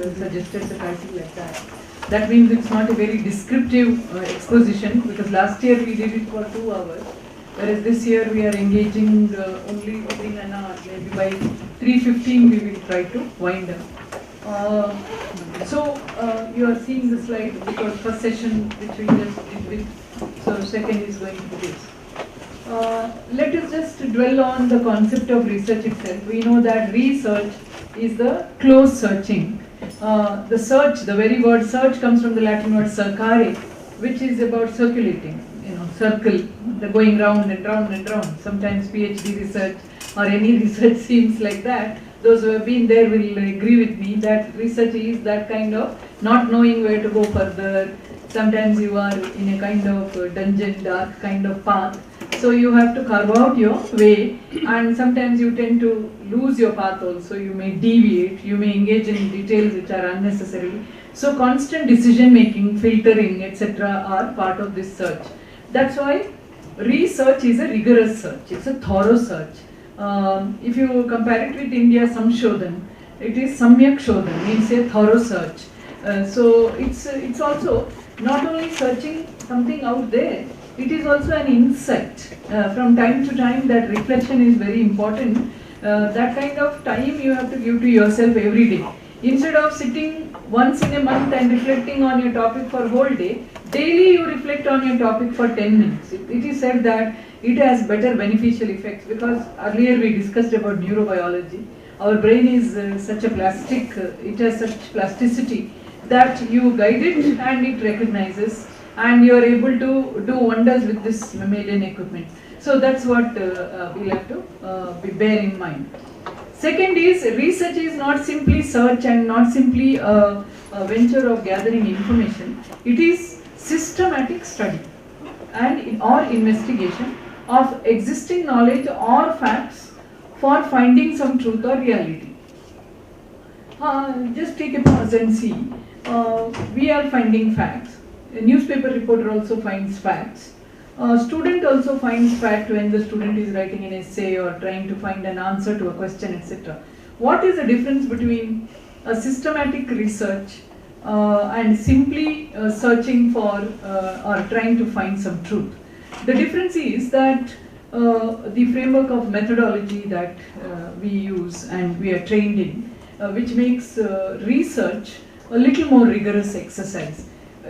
suggested the title like that. That means it's not a very descriptive exposition, because last year we did it for 2 hours, whereas this year we are engaging only within an hour. Maybe by 3:15 we will try to wind up. You are seeing the slide because first session which we just did with, so second is going to this. Let us just dwell on the concept of research itself. We know that research is the close searching. The search, the very word search comes from the Latin word circare, which is about circulating, circle, the going round and round and round. Sometimes PhD research or any research seems like that. Those who have been there will agree with me that research is that kind of not knowing where to go further. Sometimes you are in a kind of dungeon, dark kind of path. So you have to carve out your way, and sometimes you tend to lose your path also. You may deviate, you may engage in details which are unnecessary. So constant decision making, filtering, etc. are part of this search. That's why research is a rigorous search, it's a thorough search. If you compare it with India Samshodhan, it is Samyak Shodhan, means a thorough search. So it's also not only searching something out there, it is also an insight. From time to time, that reflection is very important. That kind of time you have to give to yourself every day. Instead of sitting once in a month and reflecting on your topic for whole day, daily you reflect on your topic for 10 minutes. It is said that it has better beneficial effects, because earlier we discussed about neurobiology. Our brain is such a plastic, it has such plasticity that you guide it and it recognizes, and you are able to do wonders with this mammalian equipment. So that's what we'll have to bear in mind. Second is, research is not simply search and not simply a venture of gathering information. It is systematic study and or investigation of existing knowledge or facts for finding some truth or reality. Just take a pause and see. We are finding facts. A newspaper reporter also finds facts. A student also finds fact when the student is writing an essay or trying to find an answer to a question, etc. What is the difference between a systematic research and simply searching for or trying to find some truth? The difference is that the framework of methodology that we use and we are trained in, which makes research a little more rigorous exercise.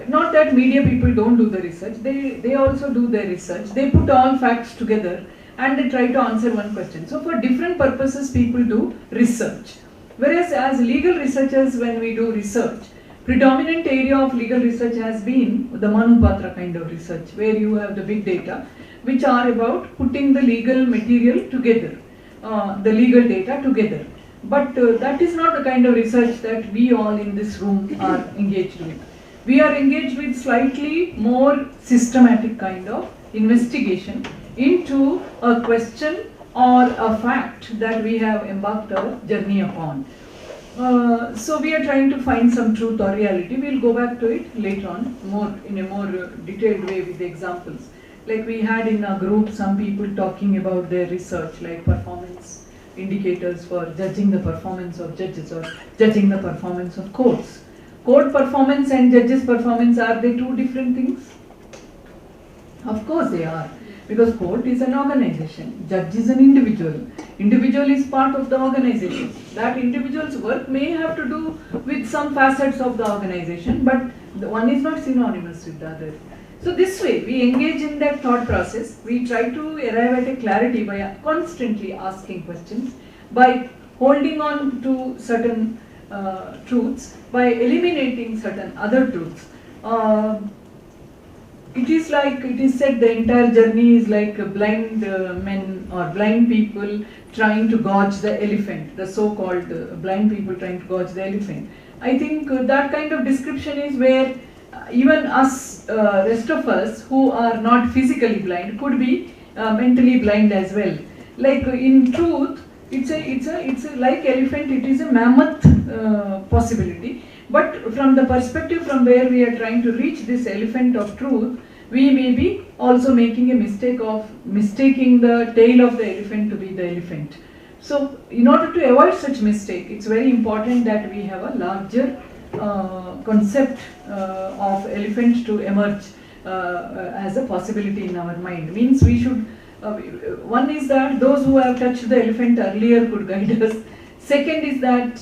Not that media people don't do the research, they also do their research. They put all facts together and they try to answer one question. So for different purposes people do research. Whereas as legal researchers, when we do research, predominant area of legal research has been the Manupatra kind of research, where you have the big data which are about putting the legal material together, the legal data together. But that is not the kind of research that we all in this room are engaged with. We are engaged with slightly more systematic kind of investigation into a question or a fact that we have embarked our journey upon. So we are trying to find some truth or reality. We'll go back to it later on, in a more detailed way with the examples. Like we had in our group some people talking about their research, like performance indicators for judging the performance of judges or judging the performance of courts. Court performance and judges' performance, are they two different things? Of course they are, because court is an organization, judge is an individual. Individual is part of the organization. That individual's work may have to do with some facets of the organization, but the one is not synonymous with the other. So this way, we engage in that thought process. We try to arrive at a clarity by constantly asking questions, by holding on to certain truths, by eliminating certain other truths. It is like, it is said the entire journey is like blind men or blind people trying to gauge the elephant, the so-called blind people trying to gauge the elephant. I think that kind of description is where even us, rest of us who are not physically blind could be mentally blind as well. Like in truth, it's a like elephant, it is a mammoth possibility. But from the perspective from where we are trying to reach this elephant of truth, we may be also making a mistake of mistaking the tail of the elephant to be the elephant. So in order to avoid such mistake, it's very important that we have a larger concept of elephant to emerge as a possibility in our mind. Means we should, one is that those who have touched the elephant earlier could guide us. Second is that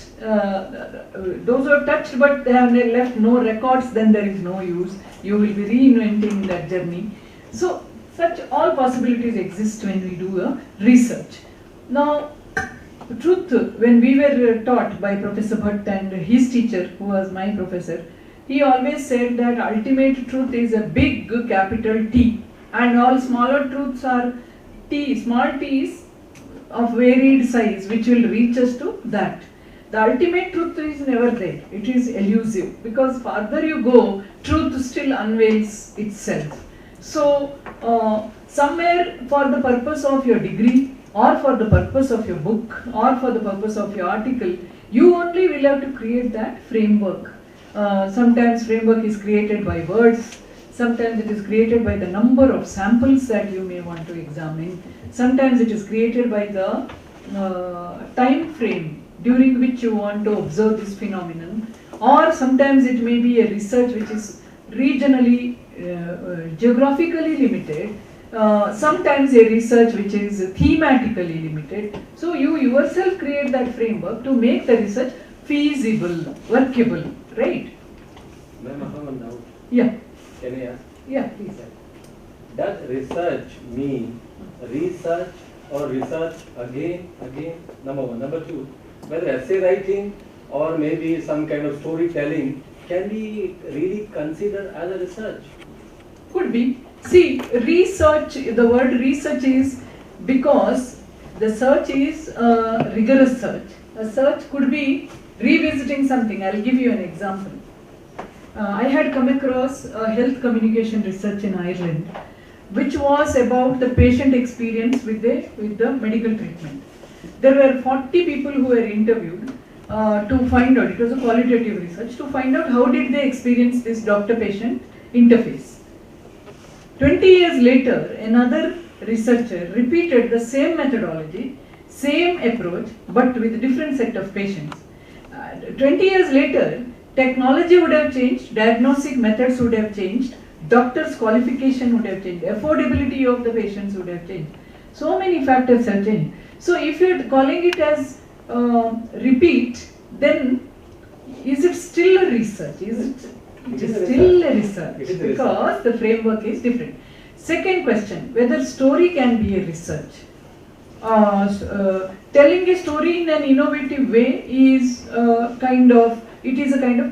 those who have touched but they have left no records, then there is no use. You will be reinventing that journey. So such all possibilities exist when we do a research. Now, truth, when we were taught by Professor Bhatt and his teacher, who was my professor, he always said that ultimate truth is a big capital T, and all smaller truths are T, small t's of varied size, which will reach us to that. The ultimate truth is never there. It is elusive, because farther you go, truth still unveils itself. So, somewhere for the purpose of your degree, or for the purpose of your book, or for the purpose of your article, you only will have to create that framework. Sometimes framework is created by words, sometimes it is created by the number of samples that you may want to examine, sometimes it is created by the time frame during which you want to observe this phenomenon, or sometimes it may be a research which is regionally, geographically limited, sometimes a research which is thematically limited. So you yourself create that framework to make the research feasible, workable, right? Ma'am, I have one doubt. Yeah. Can I ask? Yeah, please. Does research mean research or research again? Number one. Number two, whether essay writing or maybe some kind of storytelling can be really considered as a research? Could be. See, research, the word research is because the search is a rigorous search. A search could be revisiting something. I'll give you an example. I had come across a health communication research in Ireland, which was about the patient experience with the medical treatment. There were 40 people who were interviewed to find out, it was a qualitative research, to find out how did they experience this doctor-patient interface. 20 years later, another researcher repeated the same methodology, same approach, but with a different set of patients. 20 years later, technology would have changed, diagnostic methods would have changed, doctor's qualification would have changed, affordability of the patients would have changed. So many factors have changed. So if you are calling it as repeat, then is it still a research? It is still a research because the framework is different. Second question, whether story can be a research. Telling a story in an innovative way is a kind of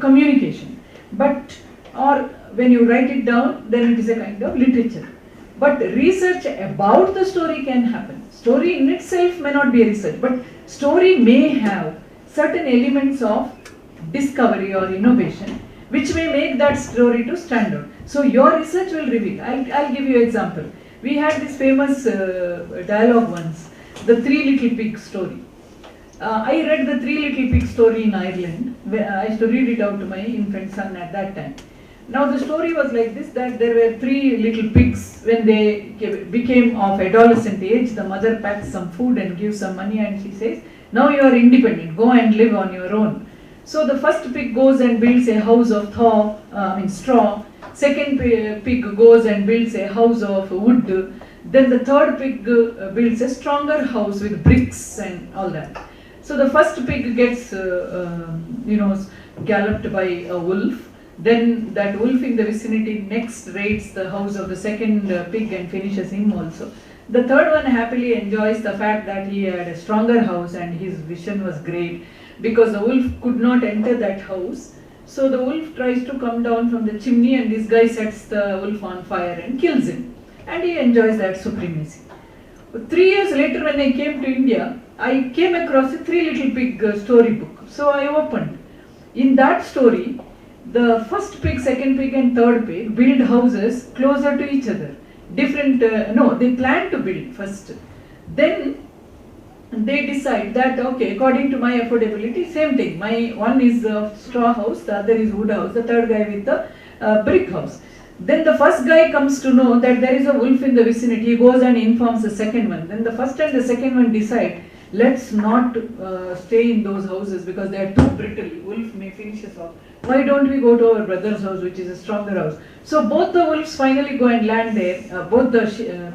communication. But, or when you write it down, then it is a kind of literature. But research about the story can happen. Story in itself may not be a research, but story may have certain elements of discovery or innovation which may make that story to stand out. So your research will reveal. I'll give you an example. We had this famous dialogue once, the Three Little Pigs story. I read the Three Little Pigs story in Ireland. I used to read it out to my infant son at that time. Now the story was like this, that there were three little pigs. When they became of adolescent age, the mother packs some food and gives some money, and she says, now you are independent, go and live on your own. So the first pig goes and builds a house of straw. Second pig goes and builds a house of wood. Then the third pig builds a stronger house with bricks and all that. So the first pig gets galloped by a wolf. Then that wolf in the vicinity next raids the house of the second pig and finishes him also. The third one happily enjoys the fact that he had a stronger house and his vision was great, because the wolf could not enter that house. So the wolf tries to come down from the chimney, and this guy sets the wolf on fire and kills him. And he enjoys that supremacy. But 3 years later, when I came to India, I came across a Three Little Pig storybook. So I opened. In that story, the first pig, second pig and third pig build houses closer to each other. They plan to build first. Then they decide that, okay, according to my affordability, same thing. My one is a straw house, the other is wood house, the third guy with the brick house. Then the first guy comes to know that there is a wolf in the vicinity. He goes and informs the second one. Then the first and the second one decide let's not stay in those houses because they are too brittle. Wolf may finish us off. Why don't we go to our brother's house, which is a stronger house? So both the wolves finally go and land there, both the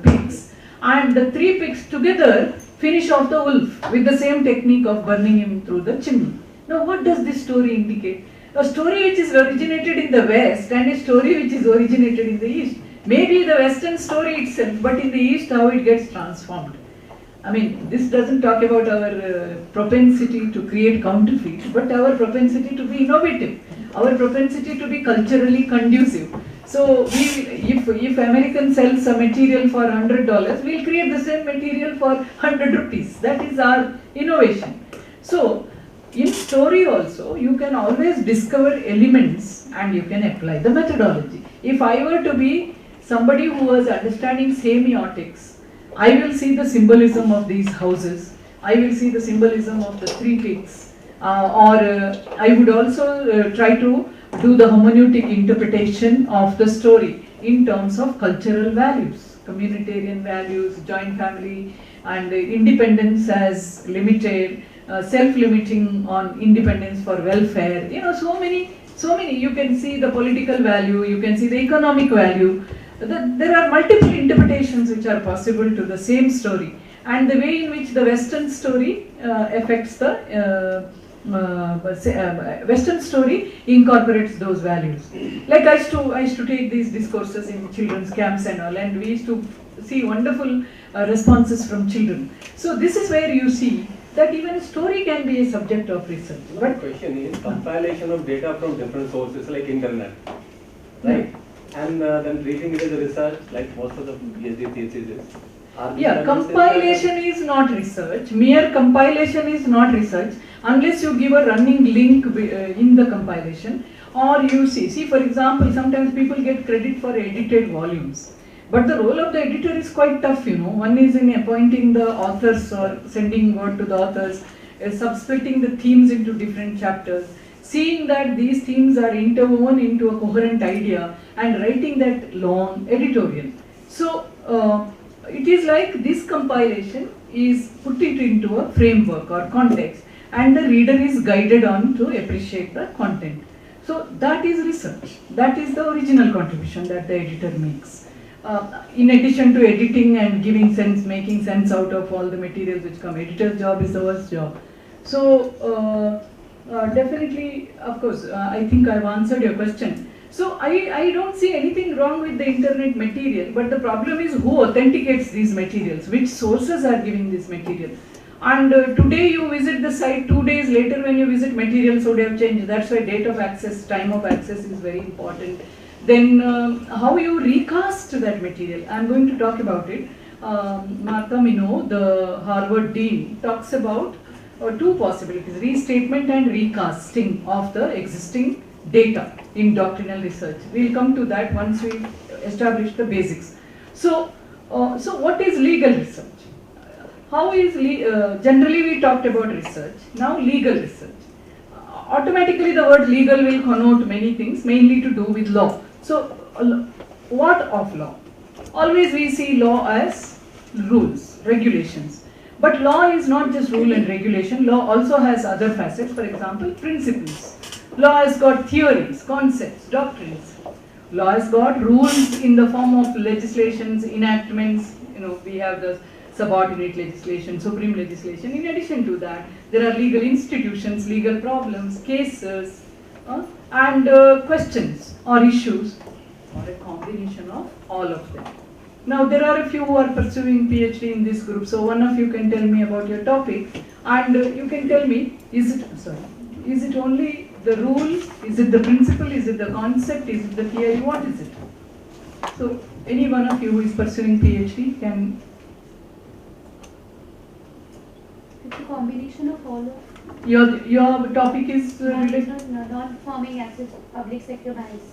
pigs, and the 3 pigs together finish off the wolf with the same technique of burning him through the chimney. Now what does this story indicate? A story which is originated in the West and a story which is originated in the East. Maybe the Western story itself, but in the East how it gets transformed. I mean, this doesn't talk about our propensity to create counterfeit, but our propensity to be innovative, our propensity to be culturally conducive. So, if American sells a material for $100, we'll create the same material for 100 rupees. That is our innovation. So, in story also, you can always discover elements and you can apply the methodology. If I were to be somebody who was understanding semiotics, I will see the symbolism of these houses, I will see the symbolism of the 3 pigs, I would also try to do the hermeneutic interpretation of the story in terms of cultural values, communitarian values, joint family, and independence as limited, self-limiting on independence for welfare, so many, you can see the political value, you can see the economic value. There are multiple interpretations which are possible to the same story, and the way in which the Western story affects the Western story incorporates those values. Like I used to take these discourses in children's camps and all, and we used to see wonderful responses from children. So this is where you see that even a story can be a subject of research. My question is compilation of data from different sources like internet, right? And then treating it as a research like most of the PhD thesis is. Yeah, compilation is not research. Mere compilation is not research unless you give a running link in the compilation, or you see for example, sometimes people get credit for edited volumes. But the role of the editor is quite tough, One is in appointing the authors or sending word to the authors, subsplitting the themes into different chapters, seeing that these themes are interwoven into a coherent idea, and writing that long editorial. So, it is like this compilation is put it into a framework or context, and the reader is guided on to appreciate the content. So, that is research. That is the original contribution that the editor makes. In addition to editing and giving sense, making sense out of all the materials which come, editor's job is the worst job. So, definitely, of course, I think I've answered your question. So, I don't see anything wrong with the internet material, but the problem is who authenticates these materials, which sources are giving this material. And today you visit the site, 2 days later when you visit, materials would have changed. That's why date of access, time of access is very important. Then how you recast that material, I'm going to talk about it. Martha Minow, the Harvard Dean, talks about 2 possibilities, restatement and recasting of the existing data in doctrinal research. We'll come to that once we establish the basics. So, what is legal research? How is, generally we talked about research, now legal research. Automatically the word legal will connote many things, mainly to do with law. So, what of law? Always we see law as rules, regulations. But law is not just rule and regulation, law also has other facets, for example, principles. Law has got theories, concepts, doctrines. Law has got rules in the form of legislations, enactments, we have the subordinate legislation, supreme legislation. In addition to that, there are legal institutions, legal problems, cases, and questions or issues, or a combination of all of them. Now there are a few who are pursuing PhD in this group, so one of you can tell me about your topic, and you can tell me, is it only the rules, is it the principle, is it the concept, is it the theory, what is it? So any one of you who is pursuing PhD can. It's a combination of all of. Your topic is non-forming assets, public sector banks.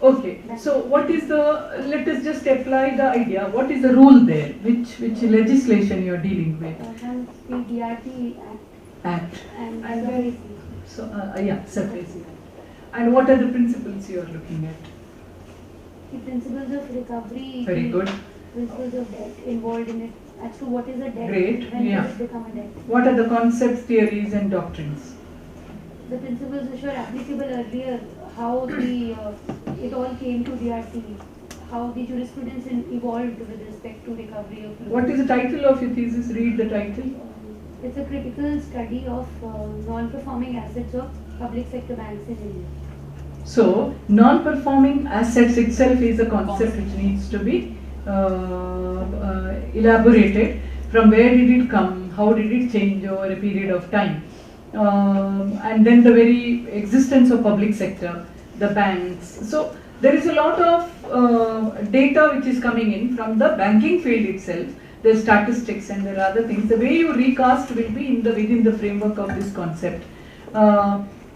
Okay, so what is the, let us just apply the idea, what is the rule there, which legislation you are dealing with? The DRT Act. And then, so, yeah, SURFACE. And what are the principles you are looking at? The principles of recovery. Very good. Principles of debt involved in it, as to what is a debt, Great, when yeah. does it become a debt. What are the concepts, theories and doctrines? The principles which were applicable earlier, how the it all came to DRT, how the jurisprudence evolved with respect to recovery of loans. What is the title of your thesis? Read the title. It's a critical study of non-performing assets of public sector banks in India. So, non-performing assets itself is a concept which needs to be elaborated. From where did it come? How did it change over a period of time? And then the very existence of public sector, the banks. So, there is a lot of data which is coming in from the banking field itself. The statistics and there are other things. The way you recast will be within the framework of this concept.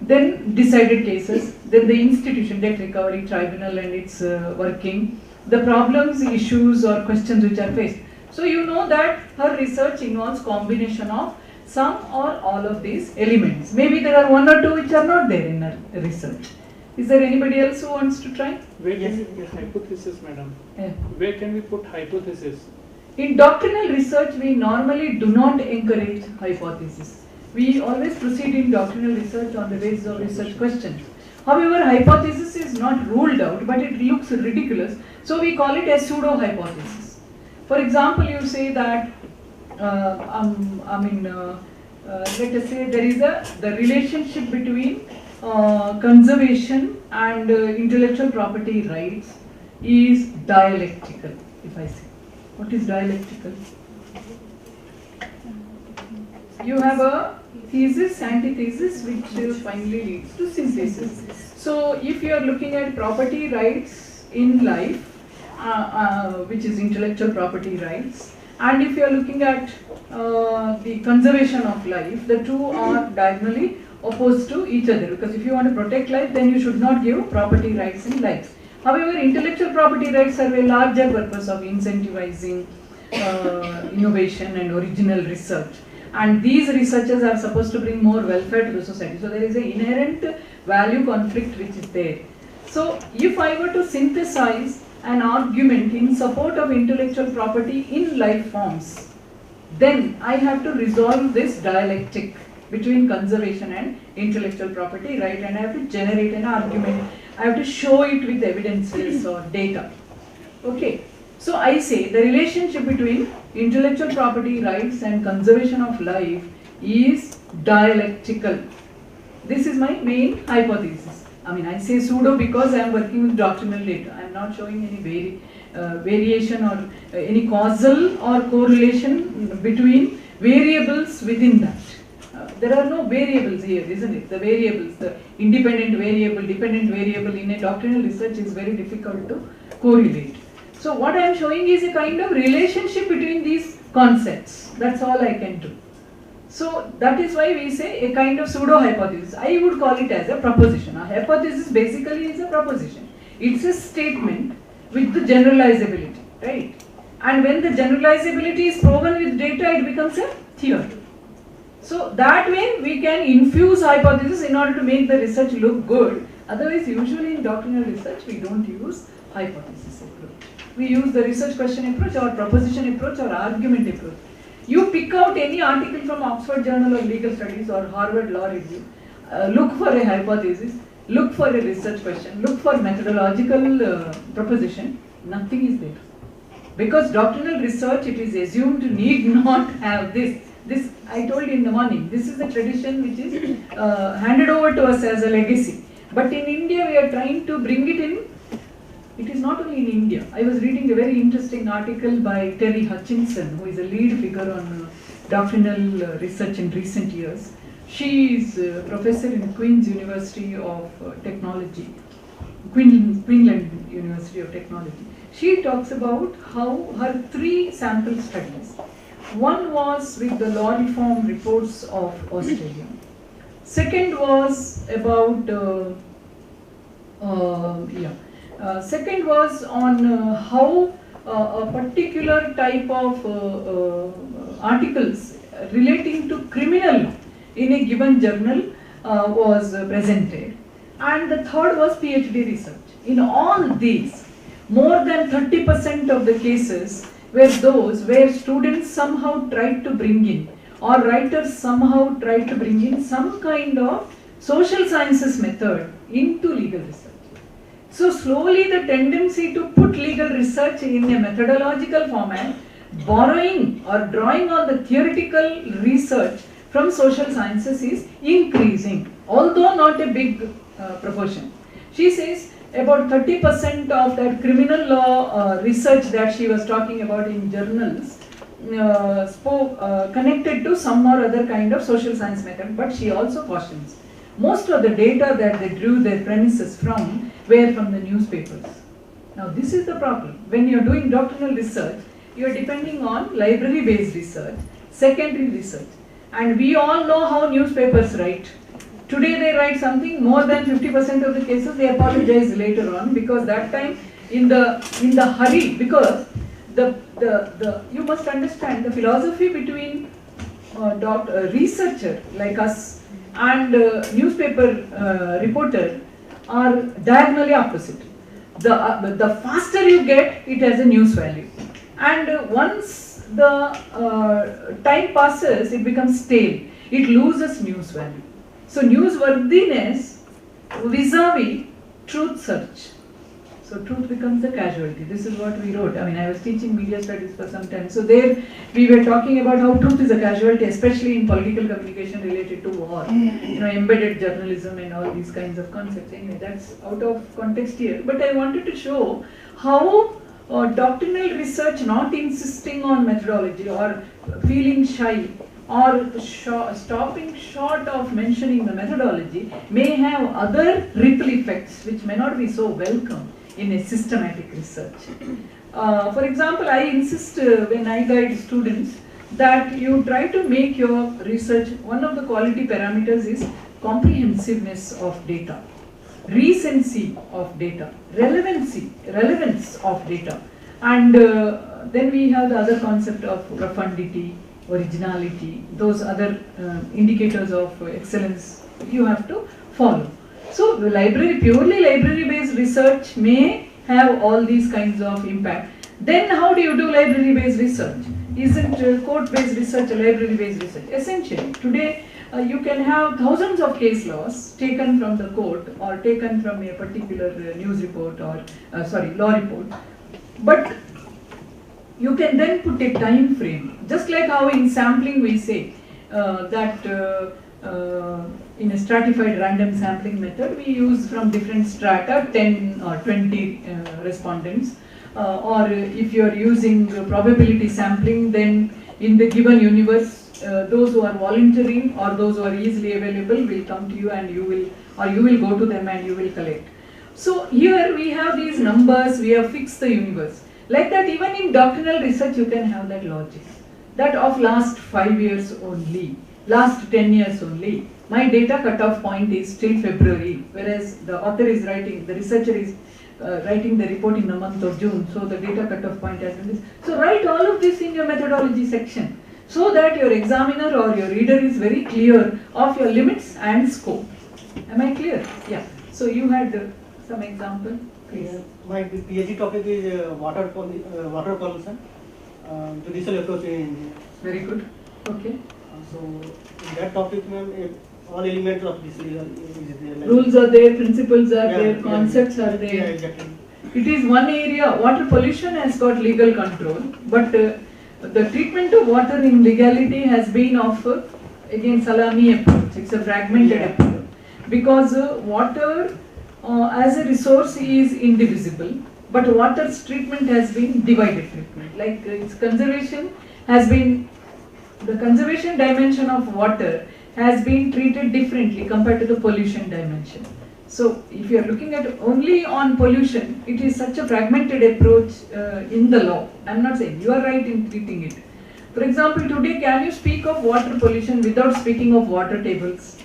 Then decided cases, then the institution, debt recovery tribunal and its working, the problems, issues or questions which are faced. So you know that her research involves combination of some or all of these elements. Maybe there are one or two which are not there in her research. Is there anybody else who wants to try? Where can we put hypothesis, madam? Yeah. Where can we put hypothesis? In doctrinal research, we normally do not encourage hypothesis. We always proceed in doctrinal research on the basis of research questions. However, hypothesis is not ruled out, but it looks ridiculous, so we call it a pseudo-hypothesis. For example, you say that, let us say there is the relationship between conservation and intellectual property rights is dialectical, if I say. What is dialectical? You have a thesis, antithesis, which finally leads to synthesis. So, if you are looking at property rights in life, which is intellectual property rights, and if you are looking at the conservation of life, the two are diagonally opposed to each other, because if you want to protect life, then you should not give property rights in life. However, intellectual property rights serve a larger purpose of incentivizing innovation and original research. And these researchers are supposed to bring more welfare to the society. So there is an inherent value conflict which is there. So if I were to synthesize an argument in support of intellectual property in life forms, then I have to resolve this dialectic between conservation and intellectual property, right? And I have to generate an argument. I have to show it with evidences or data. Okay. So I say the relationship between intellectual property rights and conservation of life is dialectical. This is my main hypothesis. I say pseudo because I am working with doctrinal data. I am not showing any variation or any causal or correlation between variables within that. There are no variables here, isn't it? The variables, the independent variable, dependent variable in a doctrinal research is very difficult to correlate. So what I am showing is a kind of relationship between these concepts. That's all I can do. So that is why we say a kind of pseudo-hypothesis. I would call it as a proposition. A hypothesis basically is a proposition. It's a statement with the generalizability, right? And when the generalizability is proven with data, it becomes a theory. So that way we can infuse hypothesis in order to make the research look good. Otherwise, usually in doctrinal research, we don't use hypothesis approach. We use the research question approach or proposition approach or argument approach. You pick out any article from Oxford Journal of Legal Studies or Harvard Law Review, look for a hypothesis, look for a research question, look for methodological proposition, nothing is there. Because doctrinal research, it is assumed need not have this. This I told you in the morning, this is the tradition which is handed over to us as a legacy. But in India, we are trying to bring it in. It is not only in India. I was reading a very interesting article by Terry Hutchinson, who is a lead figure on doctrinal research in recent years. She is a professor in Queen's University of Technology, Queensland University of Technology. She talks about how her 3 sample studies. One was with the law reform reports of Australia. Second was about second was on how a particular type of articles relating to criminal in a given journal was presented. And the third was PhD research. In all these, more than 30% of the cases were those where students somehow tried to bring in, or writers somehow tried to bring in some kind of social sciences method into legal research. So slowly the tendency to put legal research in a methodological format, borrowing or drawing on the theoretical research from social sciences is increasing, although not a big proportion. She says about 30% of that criminal law research that she was talking about in journals connected to some or other kind of social science method, but she also cautions most of the data that they drew their premises from were from the newspapers. Now this is the problem. When you are doing doctoral research, you are depending on library based research, secondary research, and we all know how newspapers write. Today they write something, more than 50% of the cases they apologize later on, because that time in the hurry, because you must understand the philosophy between researcher like us and newspaper reporter are diagonally opposite. The faster you get, it has a news value, and once the time passes, it becomes stale. It loses news value. So newsworthiness vis-a-vis truth search. So truth becomes a casualty. This is what we wrote. I mean, I was teaching media studies for some time. So there we were talking about how truth is a casualty, especially in political communication related to war. You know, embedded journalism and all these kinds of concepts. Anyway, that's out of context here. But I wanted to show how doctrinal research not insisting on methodology or feeling shy or stopping short of mentioning the methodology may have other ripple effects which may not be so welcome in a systematic research. For example, I insist when I guide students that you try to make your research, one of the quality parameters is comprehensiveness of data, recency of data, relevance of data, and then we have the other concept of profundity, originality, those other indicators of excellence you have to follow. So the purely library-based research may have all these kinds of impact. Then how do you do library-based research? Isn't court-based research a library-based research? Essentially, today you can have thousands of case laws taken from the court or taken from a particular news report or law report, but you can then put a time frame, just like how in sampling we say that in a stratified random sampling method we use from different strata 10 or 20 respondents, or if you are using probability sampling, then in the given universe those who are volunteering or those who are easily available will come to you and you will go to them and you will collect. So here we have these numbers, we have fixed the universe. Like that, even in doctrinal research you can have that logic, that of last 5 years only, last 10 years only. My data cutoff point is till February, whereas the author is writing, the researcher is writing the report in the month of June, so the data cutoff point has been this. So write all of this in your methodology section, so that your examiner or your reader is very clear of your limits and scope. Am I clear? Yeah. So you had some example, please. Yeah, my PhD topic is water pollution, judicial approach in India. Very good. Okay. So in that topic, ma'am, all elements of this is there. Like Rules are there, principles are Yeah, there, yeah, concepts yeah. are there. Yeah, exactly. It is one area. Water pollution has got legal control, but the treatment of water in legality has been of again salami approach. It's a fragmented Yeah. approach, because water as a resource is indivisible, but water's treatment has been divided treatment. Like its conservation has been, the conservation dimension of water has been treated differently compared to the pollution dimension. So if you are looking at only on pollution, it is such a fragmented approach in the law. I am not saying you are right in treating it. For example, today can you speak of water pollution without speaking of water tables?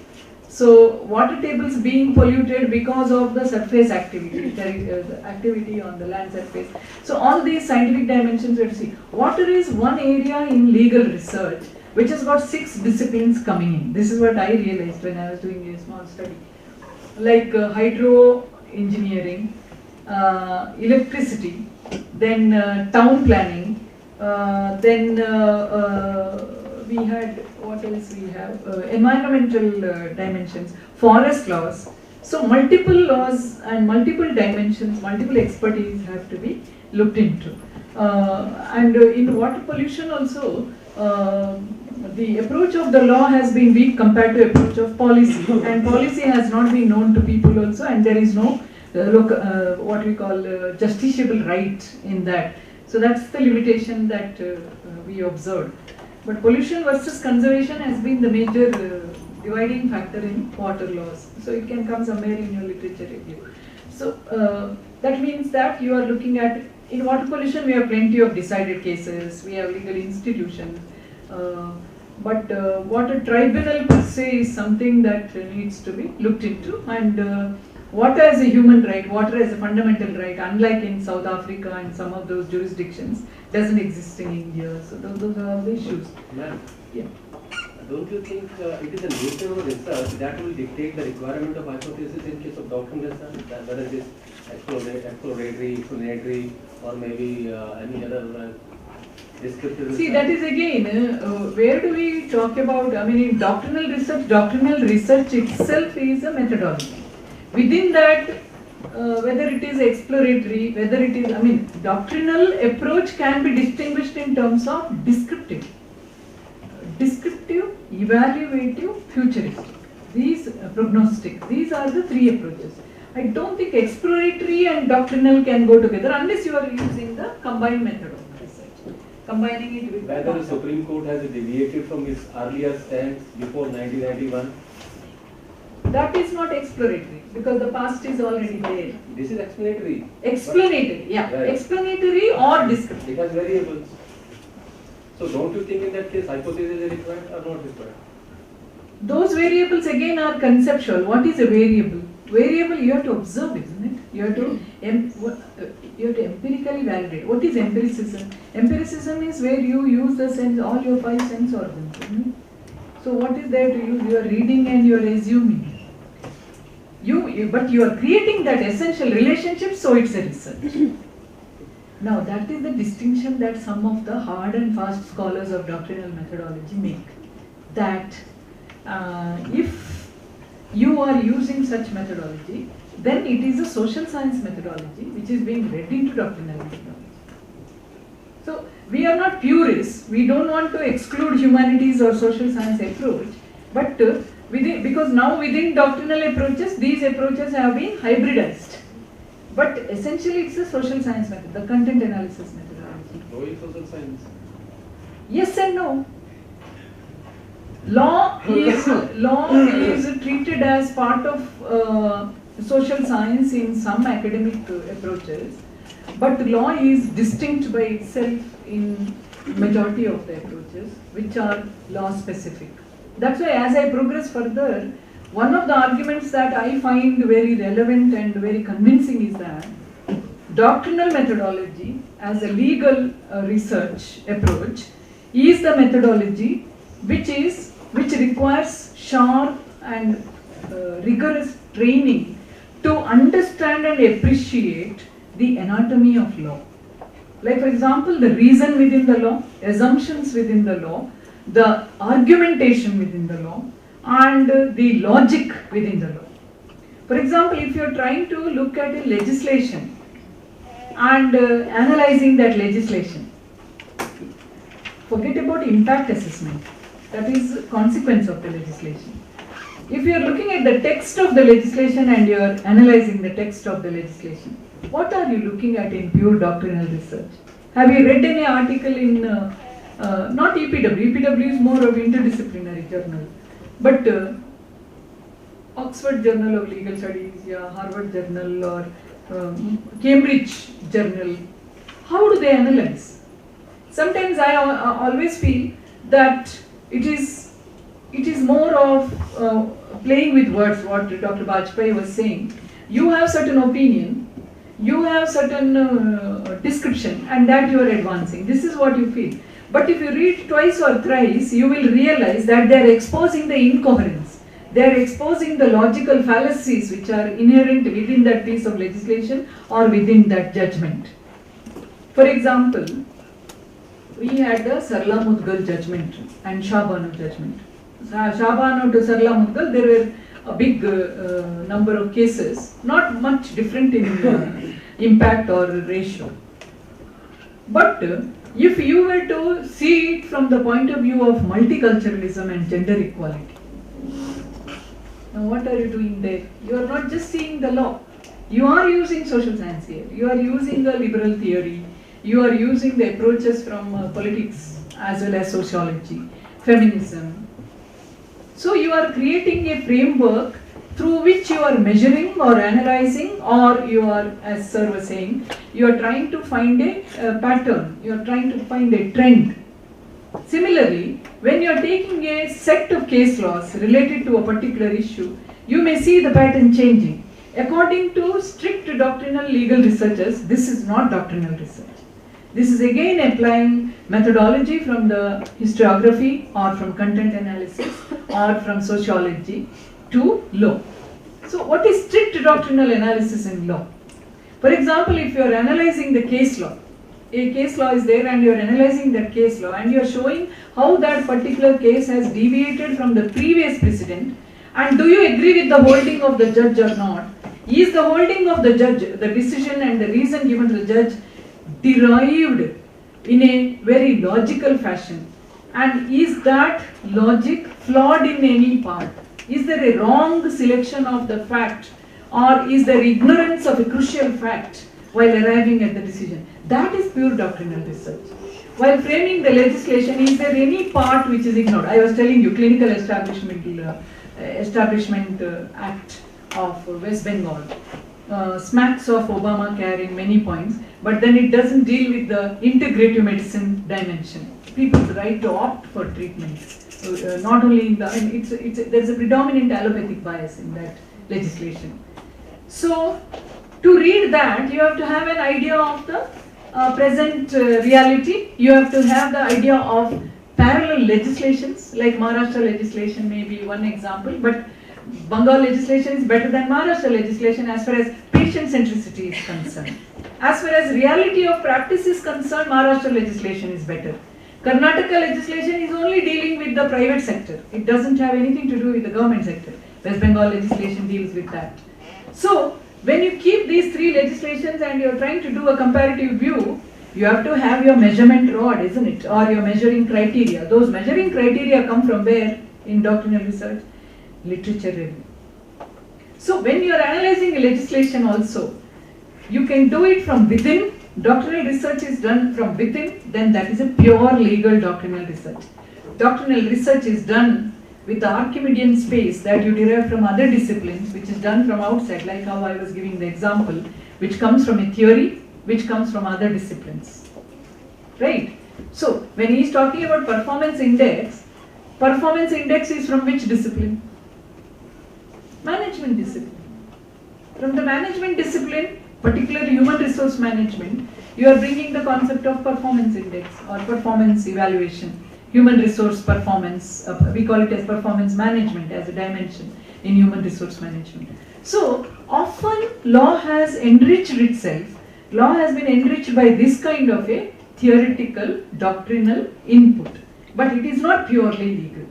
So water tables being polluted because of the surface activity, the activity on the land surface. So all these scientific dimensions we have to see. Water is one area in legal research which has got 6 disciplines coming in. This is what I realized when I was doing a small study. Like hydro engineering, electricity, then town planning, Then we had, what else we have? Environmental dimensions, forest laws. So multiple laws and multiple dimensions, multiple expertise have to be looked into. And in water pollution also, the approach of the law has been weak compared to approach of policy, and policy has not been known to people also, and there is no what we call justiciable right in that. So that's the limitation that we observed. But pollution versus conservation has been the major dividing factor in water laws. So it can come somewhere in your literature review. So that means that you are looking at, in water pollution we have plenty of decided cases, we have legal institutions, but water tribunal per se is something that needs to be looked into, and water as a human right, water as a fundamental right, unlike in South Africa and some of those jurisdictions, doesn't exist in India. So those are all the issues. Ma'am, Yeah. don't you think it is the nature of research that will dictate the requirement of hypothesis in case of doctrinal research, whether it is exploratory, explanatory, or maybe any other descriptive See, research? that is again, where do we talk about, I mean, in doctrinal research itself is a methodology. Within that, whether it is exploratory, whether it is, I mean, doctrinal approach can be distinguished in terms of descriptive, evaluative, futuristic. These prognostic, these are the three approaches. I don't think exploratory and doctrinal can go together unless you are using the combined method of research. Combining it with Whether the Supreme Court has deviated from its earlier stance before 1991, that is not exploratory because the past is already there. this is explanatory. Explanatory, yeah, Right. explanatory or descriptive. It has variables. So don't you think in that case hypothesis is required or not required? Those variables again are conceptual. What is a variable? Variable you have to observe, isn't it? You have to empirically validate. What is empiricism? Empiricism is where you use the sense, all your five sense organs, isn't it? So what is there to use? You are reading and you are assuming. But you are creating that essential relationship, so it's a research. Now that is the distinction that some of the hard and fast scholars of doctrinal methodology make. That if you are using such methodology, then it is a social science methodology which is being read into doctrinal methodology. So we are not purists, we don't want to exclude humanities or social science approach, but because now within doctrinal approaches, these approaches have been hybridized. But essentially it's a social science method, the content analysis methodology. No in social science. Yes and no. Law is treated as part of social science in some academic approaches, but law is distinct by itself in majority of the approaches, which are law specific. That's why as I progress further, one of the arguments that I find very relevant and very convincing is that doctrinal methodology as a legal research approach is the methodology which requires sharp and rigorous training to understand and appreciate the anatomy of law. Like for example, the reason within the law, assumptions within the law, the argumentation within the law, and the logic within the law. For example, if you are trying to look at a legislation and analyzing that legislation, forget about impact assessment, that is a consequence of the legislation. If you are looking at the text of the legislation and you are analyzing the text of the legislation, what are you looking at in pure doctrinal research? Have you read any article in, not EPW, EPW is more of interdisciplinary journal, but Oxford Journal of Legal Studies, yeah, Harvard Journal or Cambridge Journal, how do they analyze? Sometimes I always feel that it is more of playing with words, what Dr. Bajpai was saying. You have certain opinion, you have certain description, and that you are advancing. This is what you feel. But if you read twice or thrice, you will realize that they are exposing the incoherence. They are exposing the logical fallacies which are inherent within that piece of legislation or within that judgment. For example, we had the Sarla Mudgal judgment and Shah Banu judgment. Shah Banu to Sarla Mudgal, there were a big number of cases, not much different in impact or ratio. But if you were to see it from the point of view of multiculturalism and gender equality, now what are you doing there? You are not just seeing the law. You are using social science here. You are using the liberal theory. You are using the approaches from politics as well as sociology, feminism. So you are creating a framework through which you are measuring or analyzing, or you are, as sir was saying, you are trying to find a pattern. You are trying to find a trend. Similarly, when you are taking a set of case laws related to a particular issue, you may see the pattern changing. According to strict doctrinal legal researchers, this is not doctrinal research. This is again applying methodology from the historiography or from content analysis or from sociology to law. So what is strict doctrinal analysis in law? For example, if you are analyzing the case law, a case law is there and you are analyzing that case law and you are showing how that particular case has deviated from the previous precedent, and do you agree with the holding of the judge or not? Is the holding of the judge, the decision and the reason given to the judge derived in a very logical fashion, and is that logic flawed in any part? Is there a wrong selection of the fact, or is there ignorance of a crucial fact while arriving at the decision? That is pure doctrinal research. While framing the legislation, is there any part which is ignored? I was telling you, Clinical Establishment Act of West Bengal smacks of Obamacare in many points, but then it doesn't deal with the integrative medicine dimension. People's right to opt for treatment. Not only in the, there's a predominant allopathic bias in that legislation. So, to read that, you have to have an idea of the present reality. You have to have the idea of parallel legislations, like Maharashtra legislation may be one example, but Bengal legislation is better than Maharashtra legislation as far as patient centricity is concerned. As far as reality of practice is concerned, Maharashtra legislation is better. Karnataka legislation is only dealing with the private sector. It doesn't have anything to do with the government sector. West Bengal legislation deals with that. So, when you keep these three legislations and you're trying to do a comparative view, you have to have your measurement rod, isn't it? Or your measuring criteria. Those measuring criteria come from where in doctrinal research? Literature review. So, when you are analyzing a legislation also, you can do it from within. Doctrinal research is done from within, then that is a pure legal doctrinal research. Doctrinal research is done with the Archimedean space that you derive from other disciplines, which is done from outside, like how I was giving the example, which comes from a theory, which comes from other disciplines. Right? So, when he is talking about performance index is from which discipline? Management discipline. From the management discipline, particularly human resource management, you are bringing the concept of performance index or performance evaluation, human resource performance, we call it as performance management as a dimension in human resource management. So, often law has enriched itself, law has been enriched by this kind of a theoretical, doctrinal input, but it is not purely legal.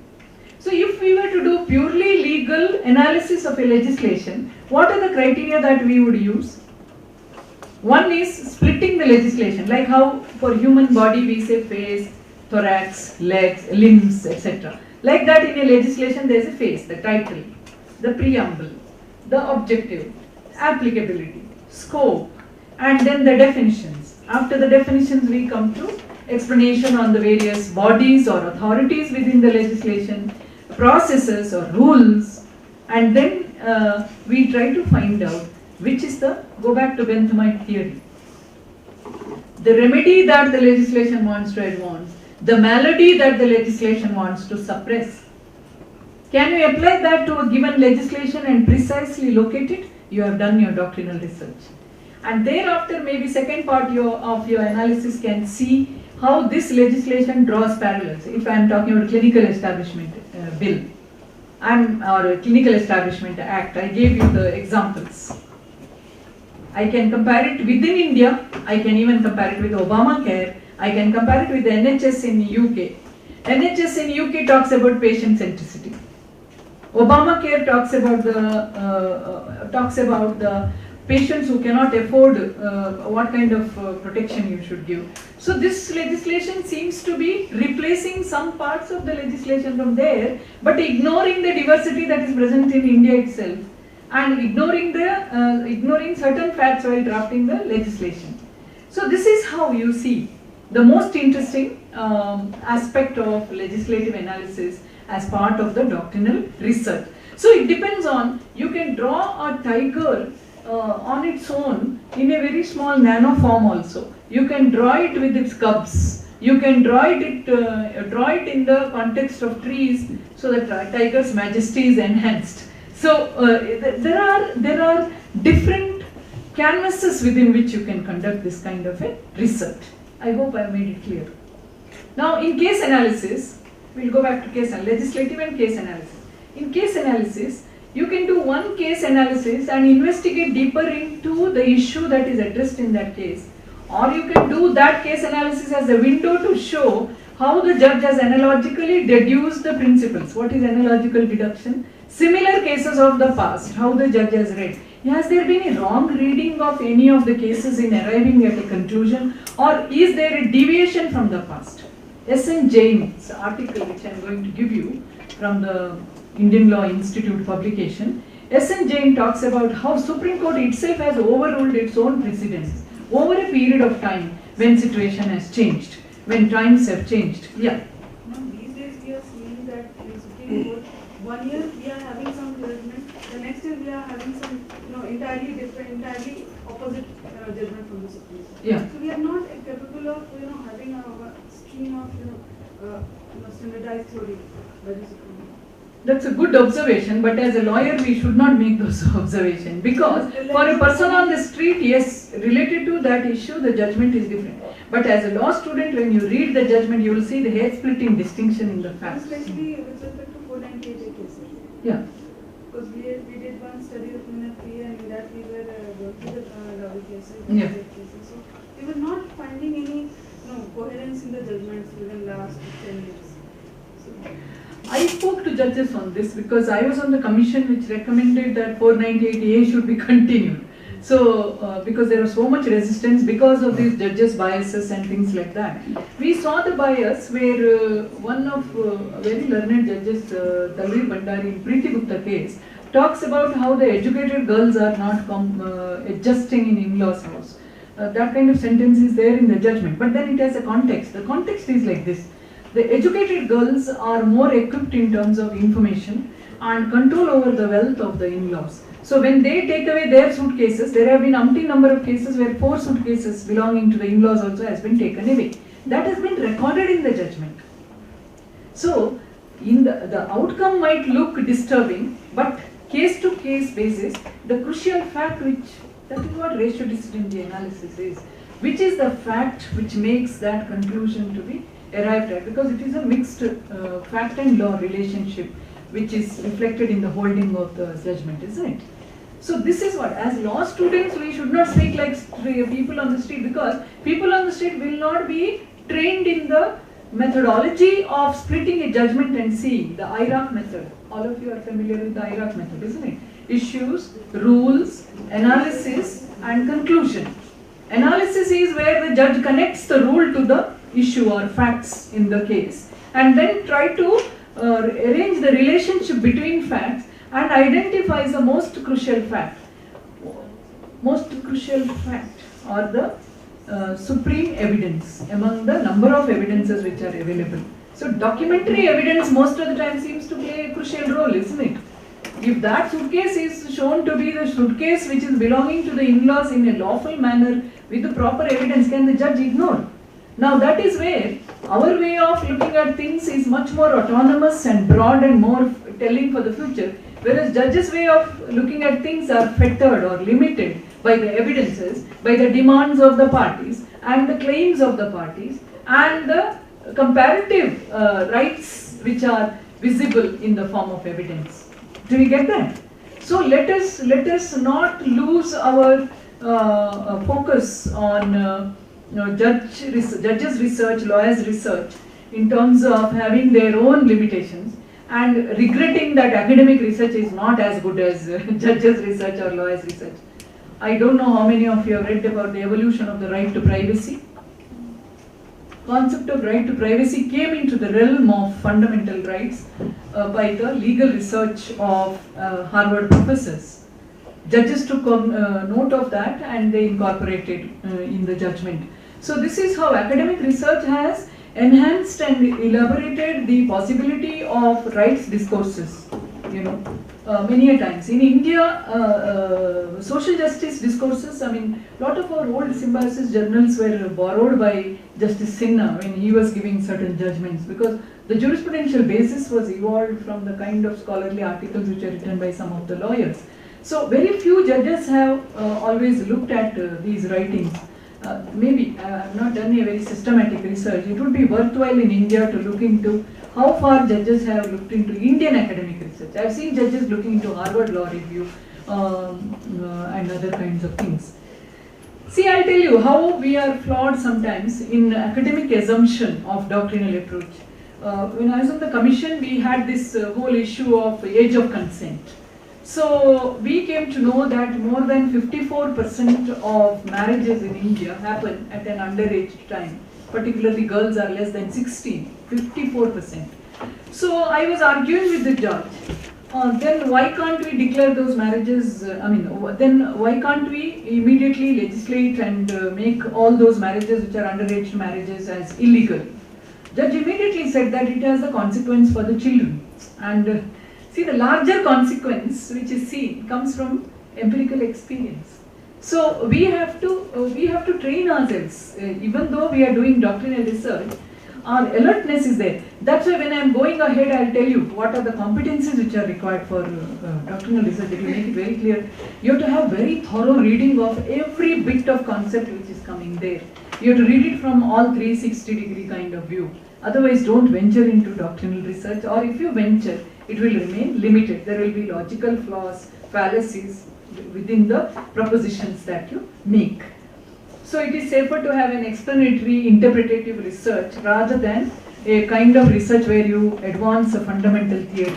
So, if we were to do purely legal analysis of a legislation, what are the criteria that we would use? One is splitting the legislation, like how for human body we say face, thorax, legs, limbs, etc. Like that in a legislation there is a face, the title, the preamble, the objective, applicability, scope, and then the definitions. After the definitions we come to explanation on the various bodies or authorities within the legislation, processes or rules, and then we try to find out which is the, go back to Benthamite theory, the remedy that the legislation wants to advance, the malady that the legislation wants to suppress. Can you apply that to a given legislation and precisely locate it? You have done your doctrinal research. And thereafter, maybe second part of your analysis can see how this legislation draws parallels. If I am talking about clinical establishment bill or a clinical establishment act, I gave you the examples. I can compare it within India, I can even compare it with Obamacare, I can compare it with the NHS in UK. NHS in UK talks about patient centricity. Obamacare talks about the patients who cannot afford what kind of protection you should give. So this legislation seems to be replacing some parts of the legislation from there, but ignoring the diversity that is present in India itself, and ignoring certain facts while drafting the legislation. So this is how you see the most interesting aspect of legislative analysis as part of the doctrinal research. So it depends on, you can draw a tiger on its own in a very small nano form also. You can draw it with its cubs. You can draw it in the context of trees, so that tiger's majesty is enhanced. So there are different canvases within which you can conduct this kind of a research. I hope I have made it clear. Now in case analysis, we'll go back to legislative and case analysis. In case analysis, you can do one case analysis and investigate deeper into the issue that is addressed in that case. Or you can do that case analysis as a window to show how the judge has analogically deduced the principles. What is analogical deduction? Similar cases of the past, how the judge has read. Has there been a wrong reading of any of the cases in arriving at a conclusion, or is there a deviation from the past? S.N. Jain's article, which I am going to give you from the Indian Law Institute publication, S.N. Jain talks about how Supreme Court itself has overruled its own precedents over a period of time when situation has changed, when times have changed. Yeah. Now, these days we are seeing that in Supreme Court, 1 year we are having some judgment, the next year we are having some entirely different, entirely opposite judgment from the Supreme Court. Yeah. So we are not capable of having a stream of standardized theory by the Supreme Court. That's a good observation, but as a lawyer we should not make those observations, because for a person on the street, yes, related to that issue the judgment is different. But as a law student, when you read the judgment, you will see the hair-splitting distinction in the facts. Especially with respect to 498 cases. Yeah. Because we did one study of NFPA, and in that we were going through the Ravi cases, Yeah. cases. So we were not finding any coherence in the judgments within the last 10 years. So, I spoke to judges on this because I was on the commission which recommended that 498A should be continued. So, because there was so much resistance because of these judges' biases and things like that. We saw the bias where one of very learned judges, Dalveer Bhandari in Preeti Gupta case, talks about how the educated girls are not adjusting in in-laws' house. That kind of sentence is there in the judgment, but then it has a context. The context is like this. The educated girls are more equipped in terms of information and control over the wealth of the in-laws. So when they take away their suitcases, there have been umpteen number of cases where 4 suitcases belonging to the in-laws also has been taken away. That has been recorded in the judgment. So in the outcome might look disturbing, but case to case basis, the crucial fact that is what ratio decidency analysis is, which is the fact which makes that conclusion to be arrived at, because it is a mixed fact and law relationship which is reflected in the holding of the judgment, isn't it? So this is what, as law students, we should not speak like people on the street, because people on the street will not be trained in the methodology of splitting a judgment and seeing the IRAC method. All of you are familiar with the IRAC method, isn't it? Issues, rules, analysis and conclusion. Analysis is where the judge connects the rule to the issue or facts in the case, and then try to arrange the relationship between facts and identifies the most crucial fact. Most crucial fact or the supreme evidence among the number of evidences which are available. So documentary evidence most of the time seems to play a crucial role, isn't it? If that suitcase is shown to be the suitcase which is belonging to the in-laws in a lawful manner with the proper evidence, can the judge ignore? Now that is where our way of looking at things is much more autonomous and broad and more telling for the future, whereas judges' way of looking at things are fettered or limited by the evidences, by the demands of the parties and the claims of the parties and the comparative rights which are visible in the form of evidence. Do we get that? So let us not lose our focus on judges' research, lawyers' research, in terms of having their own limitations and regretting that academic research is not as good as judges' research or lawyers' research. I don't know how many of you have read about the evolution of the right to privacy. Concept of right to privacy came into the realm of fundamental rights by the legal research of Harvard professors. Judges took note of that and they incorporated in the judgment. So this is how academic research has enhanced and elaborated the possibility of rights discourses, many a times. In India, social justice discourses, lot of our old symbiosis journals were borrowed by Justice Sinha when he was giving certain judgments, because the jurisprudential basis was evolved from the kind of scholarly articles which are written by some of the lawyers. So very few judges have always looked at these writings. Maybe I have not done a very systematic research. It would be worthwhile in India to look into how far judges have looked into Indian academic research. I have seen judges looking into Harvard Law Review and other kinds of things. See, I'll tell you how we are flawed sometimes in academic assumption of doctrinal approach. When I was on the commission, we had this whole issue of age of consent. So we came to know that more than 54% of marriages in India happen at an underage time. Particularly girls are less than 16, 54%. So I was arguing with the judge. Then why can't we declare those marriages, then why can't we immediately legislate and make all those marriages which are underage marriages as illegal? Judge immediately said that it has a consequence for the children. And see, the larger consequence which is seen comes from empirical experience. So we have to train ourselves, even though we are doing doctrinal research, our alertness is there. That's why when I am going ahead, I'll tell you what are the competencies which are required for doctrinal research. It will make it very clear. You have to have very thorough reading of every bit of concept which is coming there. You have to read it from all 360-degree kind of view. Otherwise, don't venture into doctrinal research, or if you venture, it will remain limited. There will be logical flaws, fallacies within the propositions that you make. So it is safer to have an explanatory, interpretative research rather than a kind of research where you advance a fundamental theory.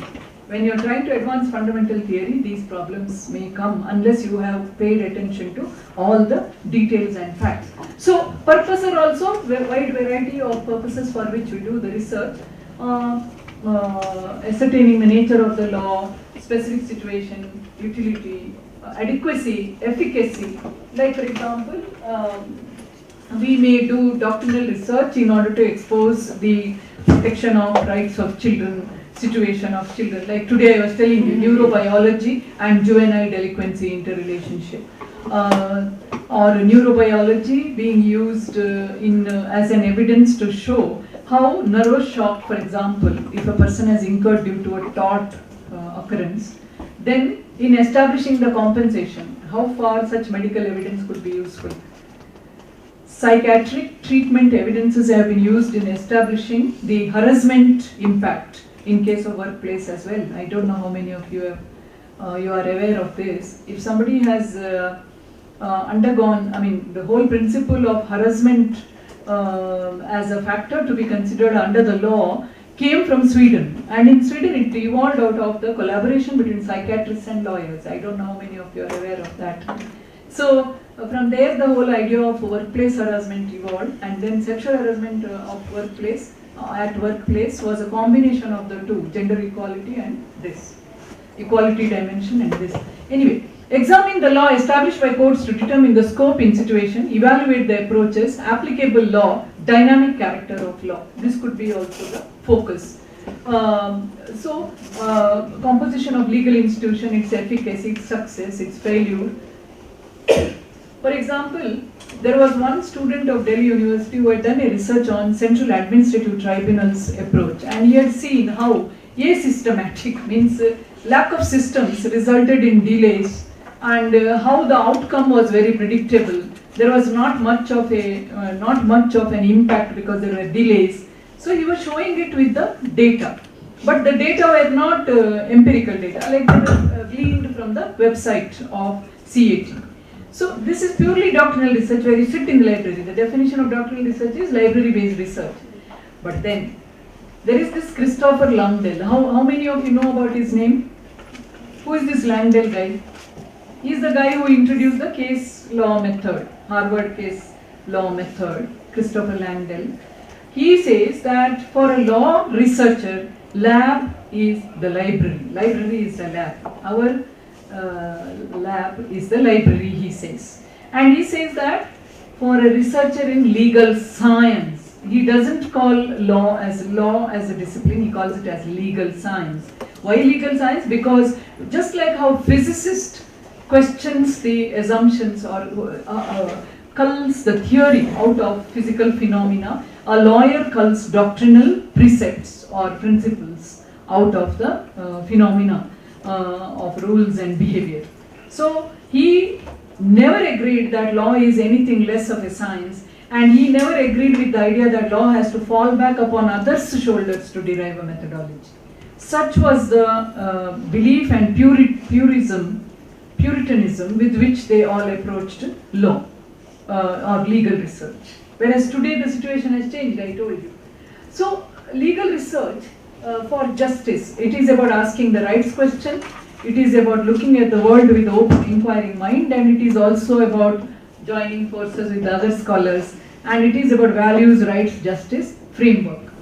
When you are trying to advance fundamental theory, these problems may come unless you have paid attention to all the details and facts. So purpose are also a wide variety of purposes for which we do the research. Ascertaining the nature of the law, specific situation, utility, adequacy, efficacy. Like for example, we may do doctrinal research in order to expose the protection of rights of children, situation of children. Like today I was telling you, neurobiology and juvenile delinquency interrelationship. Or neurobiology being used as an evidence to show how nervous shock, for example, if a person has incurred due to a tort occurrence, then in establishing the compensation, how far such medical evidence could be useful. Psychiatric treatment evidences have been used in establishing the harassment impact in case of workplace as well. I don't know how many of you you are aware of this. If somebody has undergone, the whole principle of harassment as a factor to be considered under the law came from Sweden, and in Sweden it evolved out of the collaboration between psychiatrists and lawyers. I don't know how many of you are aware of that. So from there the whole idea of workplace harassment evolved, and then sexual harassment of workplace at workplace was a combination of the two, gender equality and this equality dimension and this. Anyway, examine the law established by courts to determine the scope in situation, evaluate the approaches, applicable law, dynamic character of law. This could be also the focus. Composition of legal institution, its efficacy, its success, its failure. For example, there was one student of Delhi University who had done a research on Central Administrative Tribunal's approach, and he had seen how asystematic means lack of systems resulted in delays, and how the outcome was very predictable. There was not much of an impact because there were delays. So he was showing it with the data, but the data were not empirical data, like they were gleaned from the website of CAT. So this is purely doctrinal research where you sit in the library. The definition of doctrinal research is library-based research. But then there is this Christopher Langdell. How many of you know about his name? Who is this Langdell guy? He is the guy who introduced the case law method, Harvard case law method, Christopher Langdell. He says that for a law researcher, lab is the library. Library is the lab. Our lab is the library, he says. And he says that for a researcher in legal science, he doesn't call law as a discipline, he calls it as legal science. Why legal science? Because just like how physicist questions the assumptions or culls the theory out of physical phenomena, a lawyer culls doctrinal precepts or principles out of the phenomena of rules and behavior. So he never agreed that law is anything less of a science, and he never agreed with the idea that law has to fall back upon others' shoulders to derive a methodology. Such was the belief and puritanism with which they all approached law or legal research. Whereas today the situation has changed, I told you. So legal research for justice, it is about asking the rights question, it is about looking at the world with open inquiring mind, and it is also about joining forces with other scholars, and it is about values, rights, justice, framework.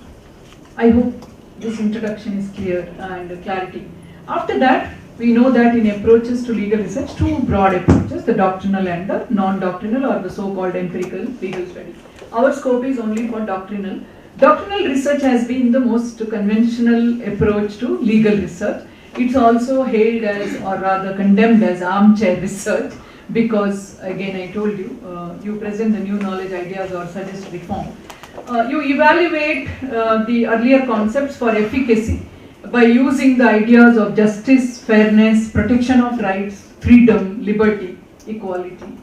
I hope this introduction is clear and clarity. After that, we know that in approaches to legal research, two broad approaches, the doctrinal and the non-doctrinal, or the so-called empirical legal studies. Our scope is only for doctrinal. Doctrinal research has been the most conventional approach to legal research. It's also hailed as, or rather condemned as, armchair research, because again I told you, you present the new knowledge ideas or suggest reform. You evaluate the earlier concepts for efficacy by using the ideas of justice, fairness, protection of rights, freedom, liberty, equality,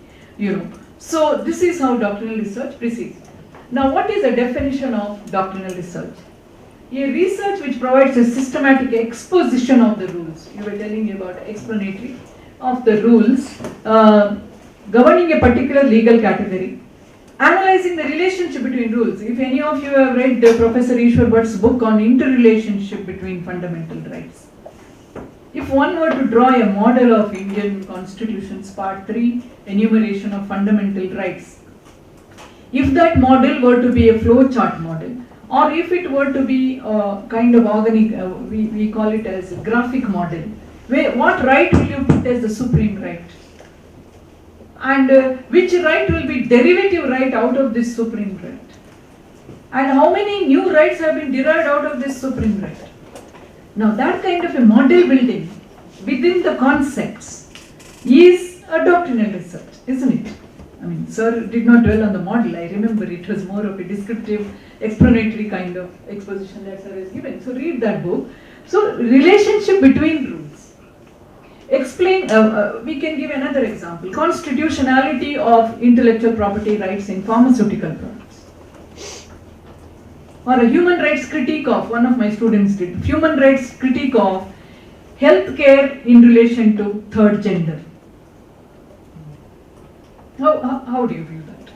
So this is how doctrinal research proceeds. Now what is the definition of doctrinal research? A research which provides a systematic exposition of the rules. You were telling me about explanatory of the rules governing a particular legal category. Analyzing the relationship between rules. If any of you have read Professor Ishwar Bhatt's book on interrelationship between fundamental rights. If one were to draw a model of Indian Constitution's Part 3, enumeration of fundamental rights, if that model were to be a flow chart model, or if it were to be a kind of organic, we call it as a graphic model, what right will you put as the supreme right? And which right will be derivative right out of this supreme right? And how many new rights have been derived out of this supreme right? Now that kind of a model building within the concepts is a doctrinal research, isn't it? I mean, sir did not dwell on the model. I remember it was more of a descriptive, explanatory kind of exposition that sir has given. So read that book. So relationship between rules. Explain, we can give another example. Constitutionality of intellectual property rights in pharmaceutical products. Or a human rights critique of, one of my students did, human rights critique of healthcare in relation to third gender. How do you view that?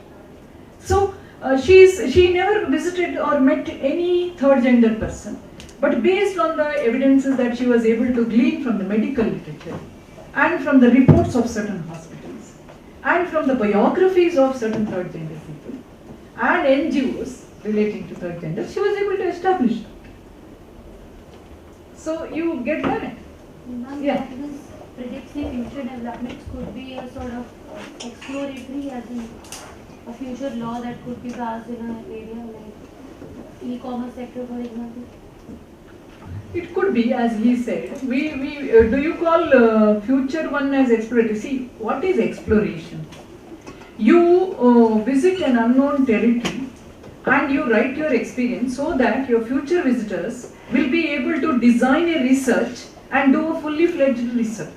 So she never visited or met any third gender person, but based on the evidences that she was able to glean from the medical literature and from the reports of certain hospitals and from the biographies of certain third gender people and NGOs relating to third gender, she was able to establish that. So you get that? Yeah. This predicts the future developments could be a sort of exploratory, as in a future law that could be passed in an area like e-commerce sector, for example. It could be, as he said. Do you call future one as exploratory? See, what is exploration? You visit an unknown territory and you write your experience so that your future visitors will be able to design a research and do a fully fledged research.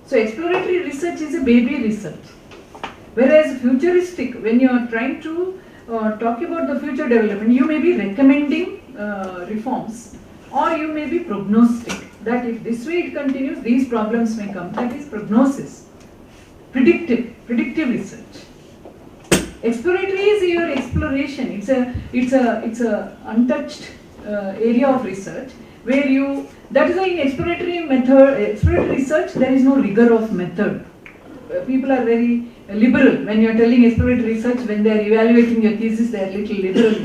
So exploratory research is a baby research. Whereas futuristic, when you are trying to talk about the future development, you may be recommending reforms, or you may be prognostic that if this way it continues, these problems may come. That is prognosis. predictive research. Exploratory is your exploration. It's a untouched area of research where you. That is why in exploratory research, there is no rigor of method. People are very liberal when you are telling exploratory research. When they are evaluating your thesis, they are little liberal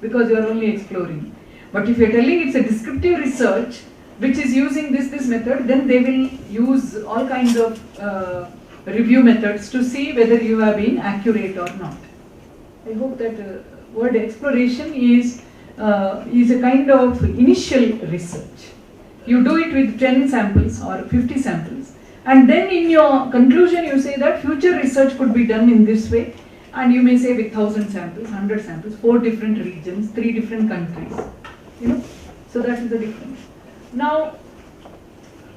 because you are only exploring. But if you are telling it's a descriptive research which is using this method, then they will use all kinds of review methods to see whether you have been accurate or not. I hope that word exploration is a kind of initial research. You do it with 10 samples or 50 samples, and then in your conclusion you say that future research could be done in this way, and you may say with 1000 samples, 100 samples, 4 different regions, 3 different countries. So that is the difference. Now,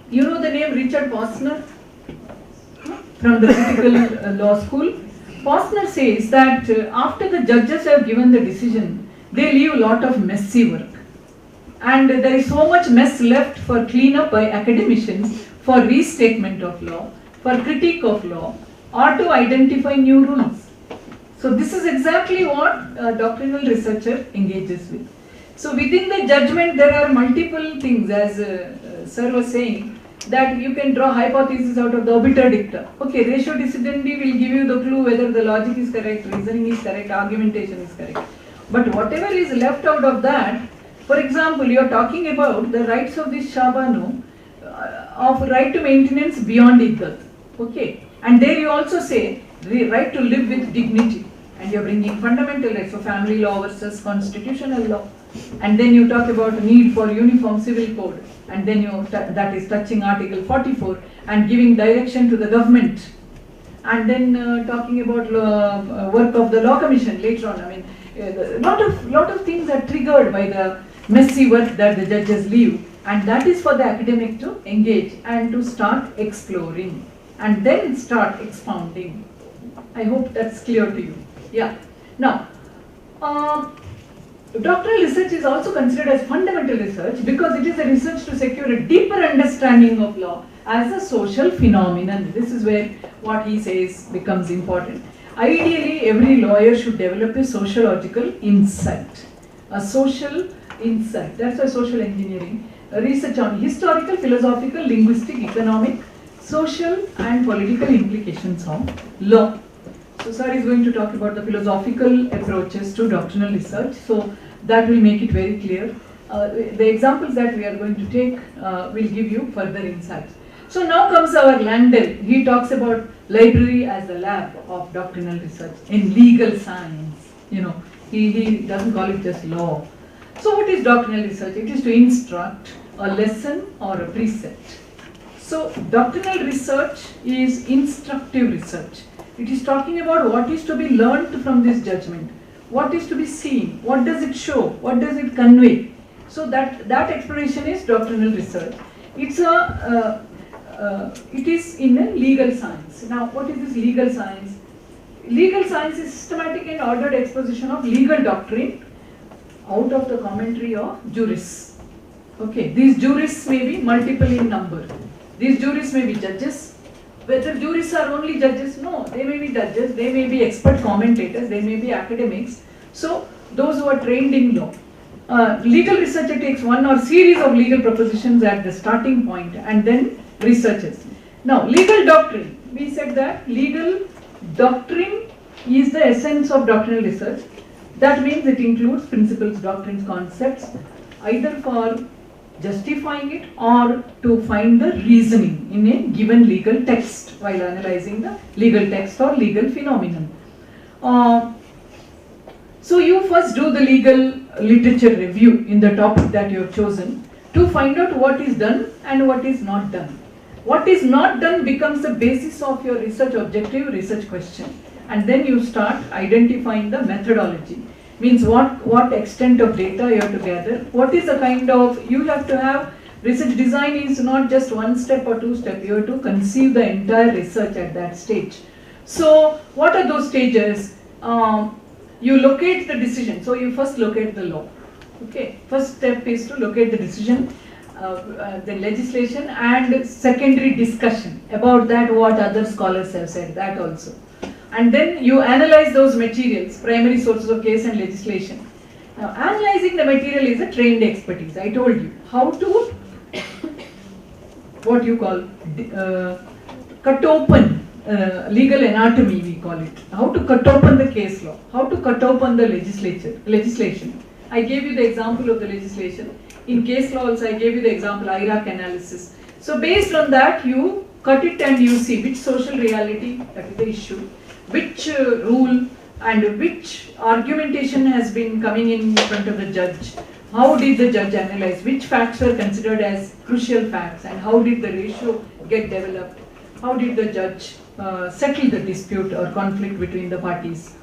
you know the name Richard Posner from the Critical Law School. Posner says that after the judges have given the decision, they leave a lot of messy work. And there is so much mess left for cleanup by academicians for restatement of law, for critique of law, or to identify new rules. So this is exactly what a doctrinal researcher engages with. So within the judgment there are multiple things, as Sir was saying, that you can draw hypotheses out of the obiter dicta. Okay, ratio decidendi will give you the clue whether the logic is correct, reasoning is correct, argumentation is correct. But whatever is left out of that, for example, you are talking about the rights of this Shabano, of right to maintenance beyond iddat. Okay, and there you also say the right to live with dignity, and you are bringing fundamental rights, so family law versus constitutional law. And then you talk about need for uniform civil code, and then that is touching Article 44 and giving direction to the government, and then talking about work of the Law Commission later on. I mean, a lot of things are triggered by the messy work that the judges leave, and that is for the academic to engage and to start exploring and then start expounding. I hope that's clear to you. Yeah. Now, doctoral research is also considered as fundamental research because it is a research to secure a deeper understanding of law as a social phenomenon. This is where what he says becomes important. Ideally, every lawyer should develop a sociological insight. A social insight. That's why social engineering. Research on historical, philosophical, linguistic, economic, social and political implications of law. So Sir is going to talk about the philosophical approaches to doctrinal research. So that will make it very clear. The examples that we are going to take will give you further insights. So now comes our Landell. He talks about library as a lab of doctrinal research in legal science. He doesn't call it just law. So what is doctrinal research? It is to instruct a lesson or a precept. So doctrinal research is instructive research. It is talking about what is to be learned from this judgment, what is to be seen, what does it show, what does it convey. So that exploration is doctrinal research. It is in a legal science. Now, what is this legal science? Legal science is systematic and ordered exposition of legal doctrine out of the commentary of jurists. Okay, these jurists may be multiple in number. These jurists may be judges. Whether jurists are only judges? No, they may be judges, they may be expert commentators, they may be academics. So, those who are trained in law. Legal researcher takes one or series of legal propositions at the starting point and then researches. Now, legal doctrine. We said that legal doctrine is the essence of doctrinal research. That means it includes principles, doctrines, concepts, either for justifying it or to find the reasoning in a given legal text while analyzing the legal text or legal phenomenon. So you first do the legal literature review in the topic that you have chosen to find out what is done and what is not done. What is not done becomes the basis of your research objective, research question, and then you start identifying the methodology. Means what extent of data you have to gather, what is the kind of, you have to have, research design is not just one step or two step, you have to conceive the entire research at that stage. So what are those stages? You locate the decision, so you first locate the law. Okay, first step is to locate the decision. the legislation and secondary discussion about that, what other scholars have said, that also. And then you analyze those materials, primary sources of case and legislation. Now, analyzing the material is a trained expertise. I told you how to, what you call, cut open legal anatomy, we call it. How to cut open the case law, how to cut open the legislation. I gave you the example of the legislation. In case law also I gave you the example, IRAC analysis. So based on that, you cut it and you see which social reality, that is the issue, which rule and which argumentation has been coming in front of the judge. How did the judge analyze? Which facts were considered as crucial facts and how did the ratio get developed? How did the judge settle the dispute or conflict between the parties?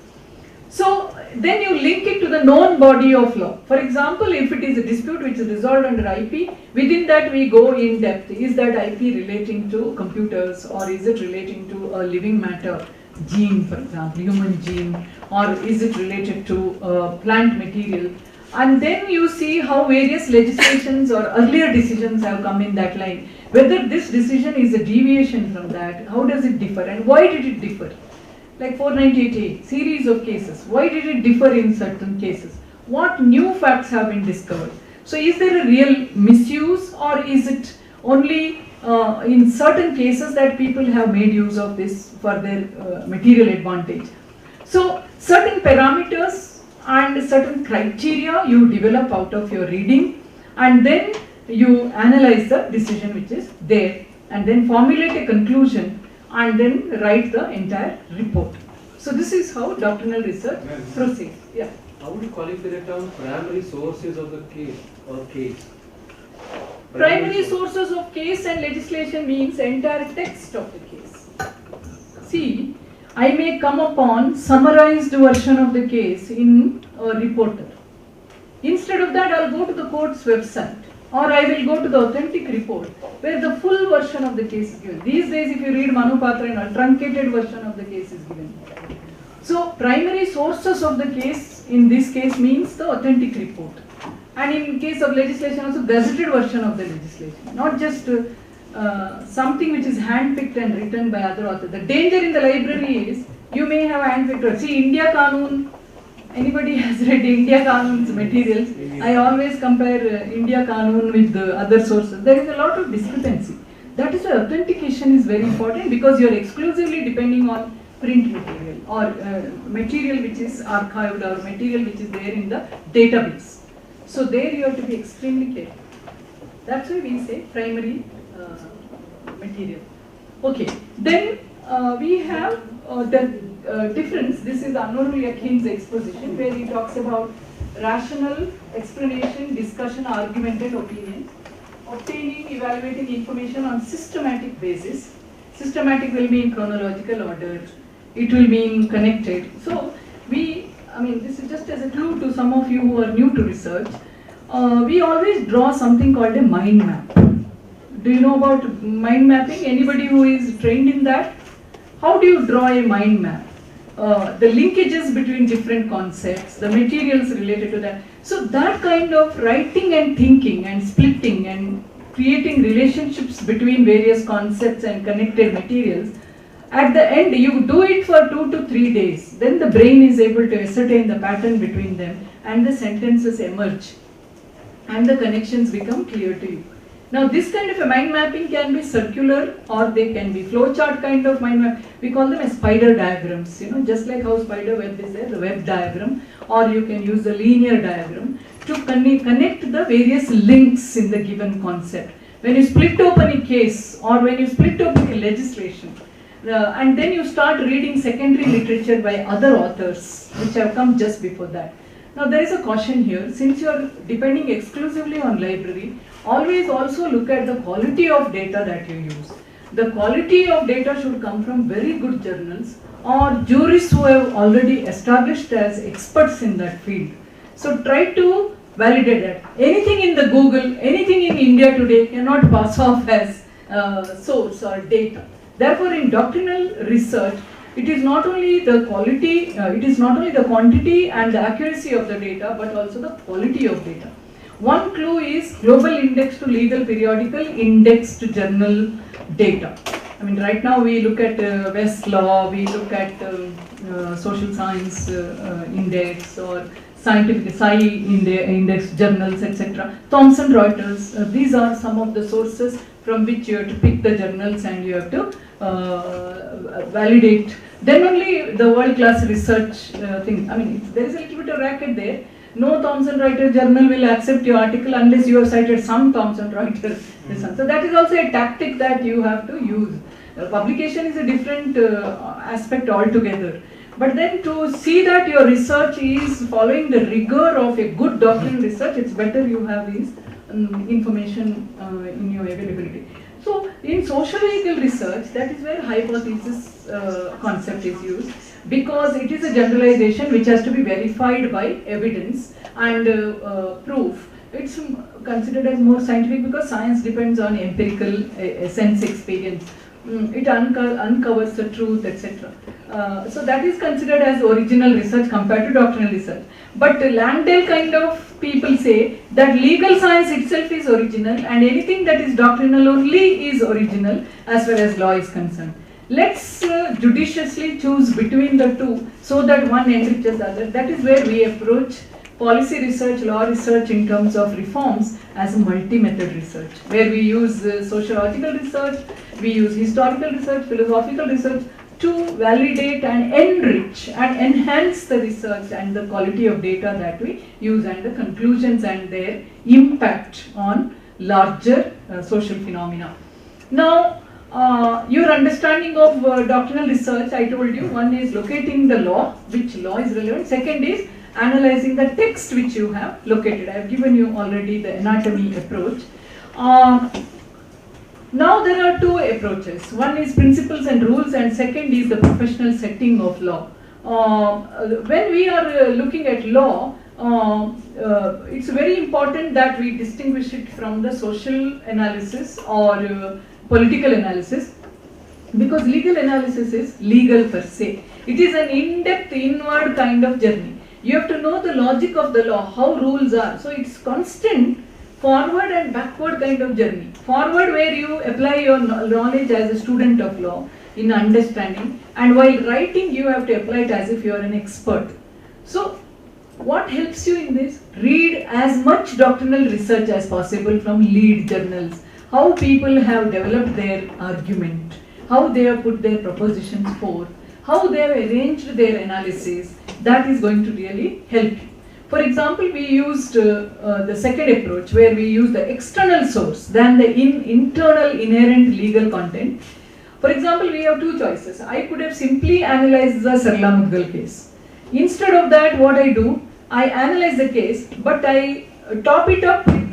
So then you link it to the known body of law. For example, if it is a dispute which is resolved under IP, within that we go in depth. Is that IP relating to computers or is it relating to a living matter, gene for example, human gene, or is it related to plant material? And then you see how various legislations or earlier decisions have come in that line. Whether this decision is a deviation from that, how does it differ and why did it differ? Like 498A, series of cases. Why did it differ in certain cases? What new facts have been discovered? So is there a real misuse or is it only in certain cases that people have made use of this for their material advantage? So certain parameters and certain criteria you develop out of your reading and then you analyze the decision which is there and then formulate a conclusion and then write the entire report. So this is how doctrinal research proceeds. Yeah. How would you qualify the term primary sources of the case or case? Primary sources of case and legislation means entire text of the case. See, I may come upon summarized version of the case in a reporter. Instead of that, I'll go to the court's website. Or I will go to the authentic report where the full version of the case is given. These days if you read Manu Patra, a truncated version of the case is given. So primary sources of the case in this case means the authentic report. And in case of legislation also gazetted version of the legislation. Not just something which is hand-picked and written by other authors. The danger in the library is you may have hand-picked. See, India Qanun. Anybody has read India Qanun's materials? I always compare India Qanun with the other sources. There is a lot of discrepancy. That is why authentication is very important because you are exclusively depending on print material or material which is archived or material which is there in the database. So there you have to be extremely careful. That's why we say primary material. Okay, then we have the difference. This is Anurul Yakin's exposition where he talks about rational explanation, discussion, argument and opinion, obtaining, evaluating information on systematic basis. Systematic will mean chronological order, it will mean connected. So this is just as a clue to some of you who are new to research. We always draw something called a mind map. Do you know about mind mapping? Anybody who is trained in that? How do you draw a mind map? The linkages between different concepts, the materials related to that. So that kind of writing and thinking and splitting and creating relationships between various concepts and connected materials, at the end you do it for 2 to 3 days. Then the brain is able to ascertain the pattern between them and the sentences emerge and the connections become clear to you. Now this kind of a mind mapping can be circular or they can be flowchart kind of mind map. We call them as spider diagrams, just like how spider web is there, the web diagram, or you can use the linear diagram to connect the various links in the given concept. When you split open a case or when you split open a legislation and then you start reading secondary literature by other authors which have come just before that. Now there is a caution here, since you are depending exclusively on library, always also look at the quality of data that you use. The quality of data should come from very good journals or jurists who have already established as experts in that field. So try to validate that. Anything in the Google, anything in India today cannot pass off as source or data. Therefore in doctrinal research, it is not only the quality, it is not only the quantity and the accuracy of the data, but also the quality of data. One clue is Global Index to Legal Periodical Indexed Journal Data. I mean, right now we look at Westlaw, we look at Social Science Index or Scientific Index journals, etc. Thomson Reuters, these are some of the sources from which you have to pick the journals and you have to validate. Then only the world-class research thing. I mean, there is a little bit of racket there. No Thomson Reuters journal will accept your article unless you have cited some Thomson Reuters. So that is also a tactic that you have to use. Publication is a different aspect altogether. But then to see that your research is following the rigor of a good doctoral research, it's better you have this information in your availability. So in social legal research, that is where hypothesis concept is used, because it is a generalization which has to be verified by evidence and proof. It's considered as more scientific because science depends on empirical sense experience. It uncovers the truth, etc. So that is considered as original research compared to doctrinal research. But Langdale kind of people say that legal science itself is original and anything that is doctrinal only is original as far as law is concerned. Let's judiciously choose between the two so that one enriches the other. That is where we approach policy research, law research in terms of reforms as a multi-method research, where we use sociological research, we use historical research, philosophical research to validate and enrich and enhance the research and the quality of data that we use and the conclusions and their impact on larger social phenomena. Now, your understanding of doctrinal research, I told you, one is locating the law, which law is relevant. Second is analyzing the text which you have located. I have given you already the anatomy approach. Now there are two approaches. One is principles and rules and second is the professional setting of law. When we are looking at law, it's very important that we distinguish it from the social analysis or political analysis, because legal analysis is legal per se. It is an in-depth inward kind of journey. You have to know the logic of the law, how rules are. So it's constant forward and backward kind of journey. Forward where you apply your knowledge as a student of law in understanding, and while writing you have to apply it as if you are an expert. So what helps you in this? Read as much doctrinal research as possible from lead journals. How people have developed their argument, how they have put their propositions forth, how they have arranged their analysis. That is going to really help you. For example, we used the second approach where we use the external source than the internal inherent legal content. For example, we have two choices. I could have simply analyzed the Sarla Mudgal case. Instead of that, what I do, I analyze the case, but I top it up with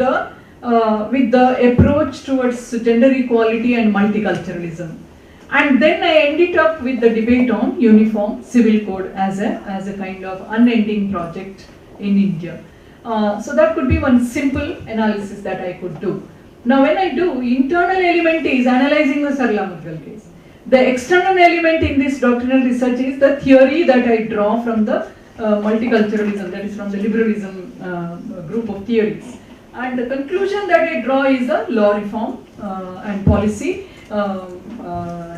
the approach towards gender equality and multiculturalism. And then I end it up with the debate on uniform civil code as a kind of unending project in India. So that could be one simple analysis that I could do. Now when I do, internal element is analyzing the Sarla Mudgal case. The external element in this doctrinal research is the theory that I draw from the multiculturalism, that is from the liberalism group of theories. And the conclusion that I draw is the law reform and policy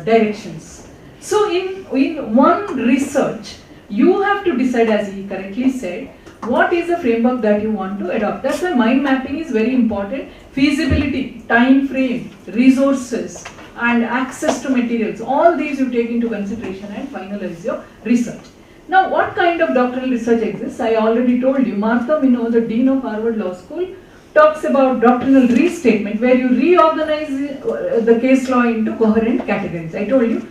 directions. So in one research, you have to decide, as he correctly said, what is the framework that you want to adopt. That's why mind mapping is very important. Feasibility, time frame, resources and access to materials, all these you take into consideration and finalize your research. Now what kind of doctoral research exists? I already told you, Martha Minow, the Dean of Harvard Law School, talks about doctrinal restatement, where you reorganize the case law into coherent categories. I told you,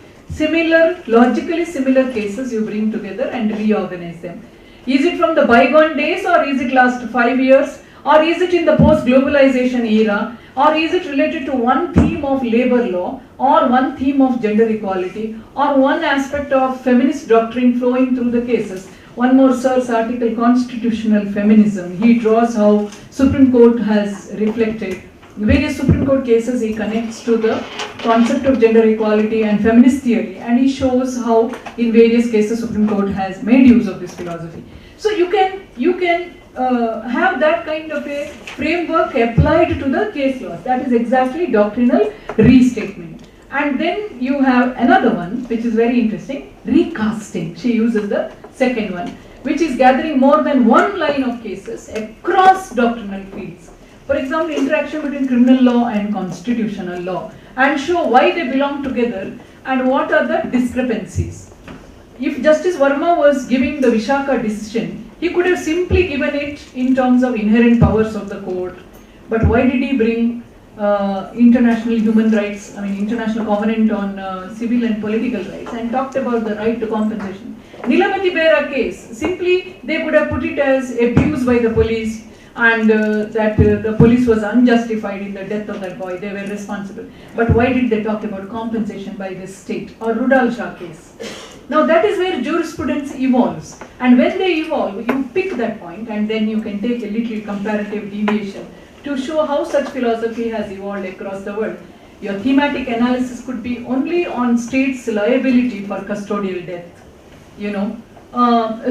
logically similar cases you bring together and reorganize them. Is it from the bygone days, or is it last 5 years, or is it in the post-globalization era, or is it related to one theme of labor law, or one theme of gender equality, or one aspect of feminist doctrine flowing through the cases? One more Sir's article, Constitutional Feminism. He draws how Supreme Court has reflected. Various Supreme Court cases he connects to the concept of gender equality and feminist theory, and he shows how in various cases Supreme Court has made use of this philosophy. So you can have that kind of a framework applied to the case laws. That is exactly doctrinal restatement. And then you have another one which is very interesting, recasting. She uses the second one, which is gathering more than one line of cases across doctrinal fields. For example, interaction between criminal law and constitutional law, and show why they belong together and what are the discrepancies. If Justice Verma was giving the Vishaka decision, he could have simply given it in terms of inherent powers of the court. But why did he bring international human rights, international covenant on civil and political rights, and talked about the right to compensation? Nilamati Bera case, simply they could have put it as abuse by the police, and that the police was unjustified in the death of that boy, they were responsible. But why did they talk about compensation by the state? Or Rudal Shah case. Now that is where jurisprudence evolves, and when they evolve, you pick that point and then you can take a little comparative deviation to show how such philosophy has evolved across the world. Your thematic analysis could be only on state's liability for custodial death,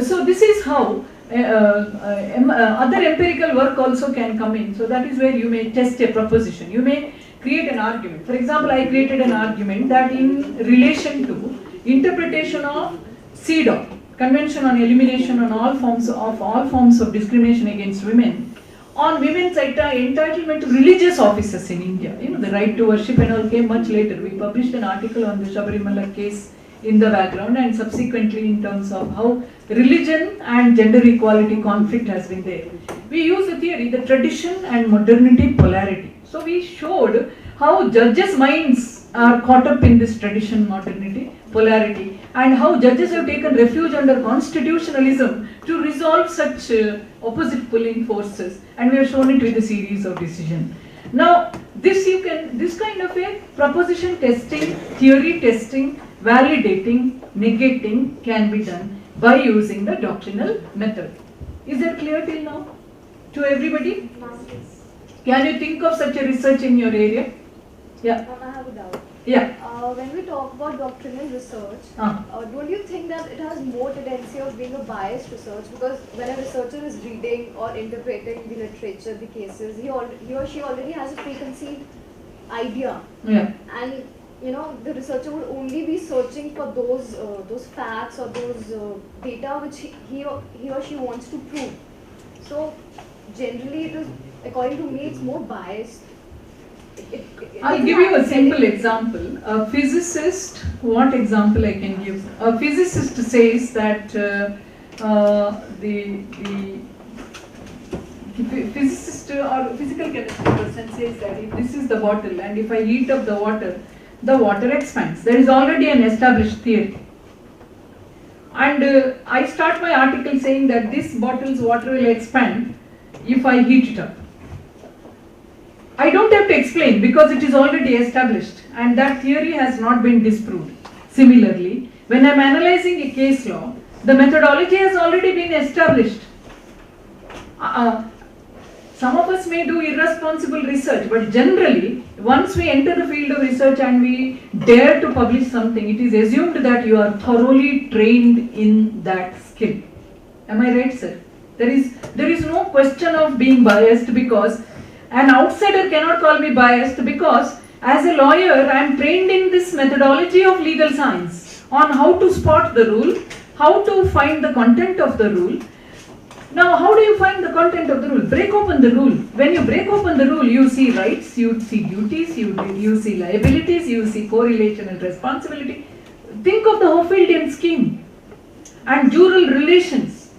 so this is how other empirical work also can come in. So that is where you may test a proposition. You may create an argument. For example, I created an argument that in relation to interpretation of CEDAW, Convention on Elimination on all forms of discrimination against women, on women's entitlement to religious offices in India. The right to worship and all came much later. We published an article on the Sabarimala case in the background, and subsequently in terms of how religion and gender equality conflict has been there. We use the theory, the tradition and modernity polarity. So we showed how judges' minds are caught up in this tradition, modernity, polarity, and how judges have taken refuge under constitutionalism to resolve such opposite pulling forces, and we have shown it with a series of decisions. Now, this kind of a proposition testing, theory testing, validating, negating can be done by using the doctrinal method. Is that clear till now to everybody? Can you think of such a research in your area? Yeah. I have a doubt. Yeah. When we talk about doctrinal research, don't you think that it has more tendency of being a biased research? Because when a researcher is reading or interpreting the literature, the cases, he or she already has a preconceived idea. Yeah. And the researcher would only be searching for those facts or those data which he or she wants to prove. So generally, it is, according to me, it's more biased. I'll give you a simple example. A physicist, what example I can give? A physicist says that the physicist or physical chemistry person says that if this is the bottle and if I heat up the water expands. There is already an established theory. And I start my article saying that this bottle's water will expand if I heat it up. I don't have to explain because it is already established and that theory has not been disproved. Similarly, when I am analyzing a case law, the methodology has already been established. Some of us may do irresponsible research, but generally, once we enter the field of research and we dare to publish something, it is assumed that you are thoroughly trained in that skill. Am I right, sir? There is no question of being biased, because an outsider cannot call me biased, because as a lawyer I am trained in this methodology of legal science on how to spot the rule, how to find the content of the rule. Now, how do you find the content of the rule? Break open the rule. When you break open the rule, you see rights, you see duties, you see liabilities, you see correlation and responsibility. Think of the Hofeldian scheme and jural relations.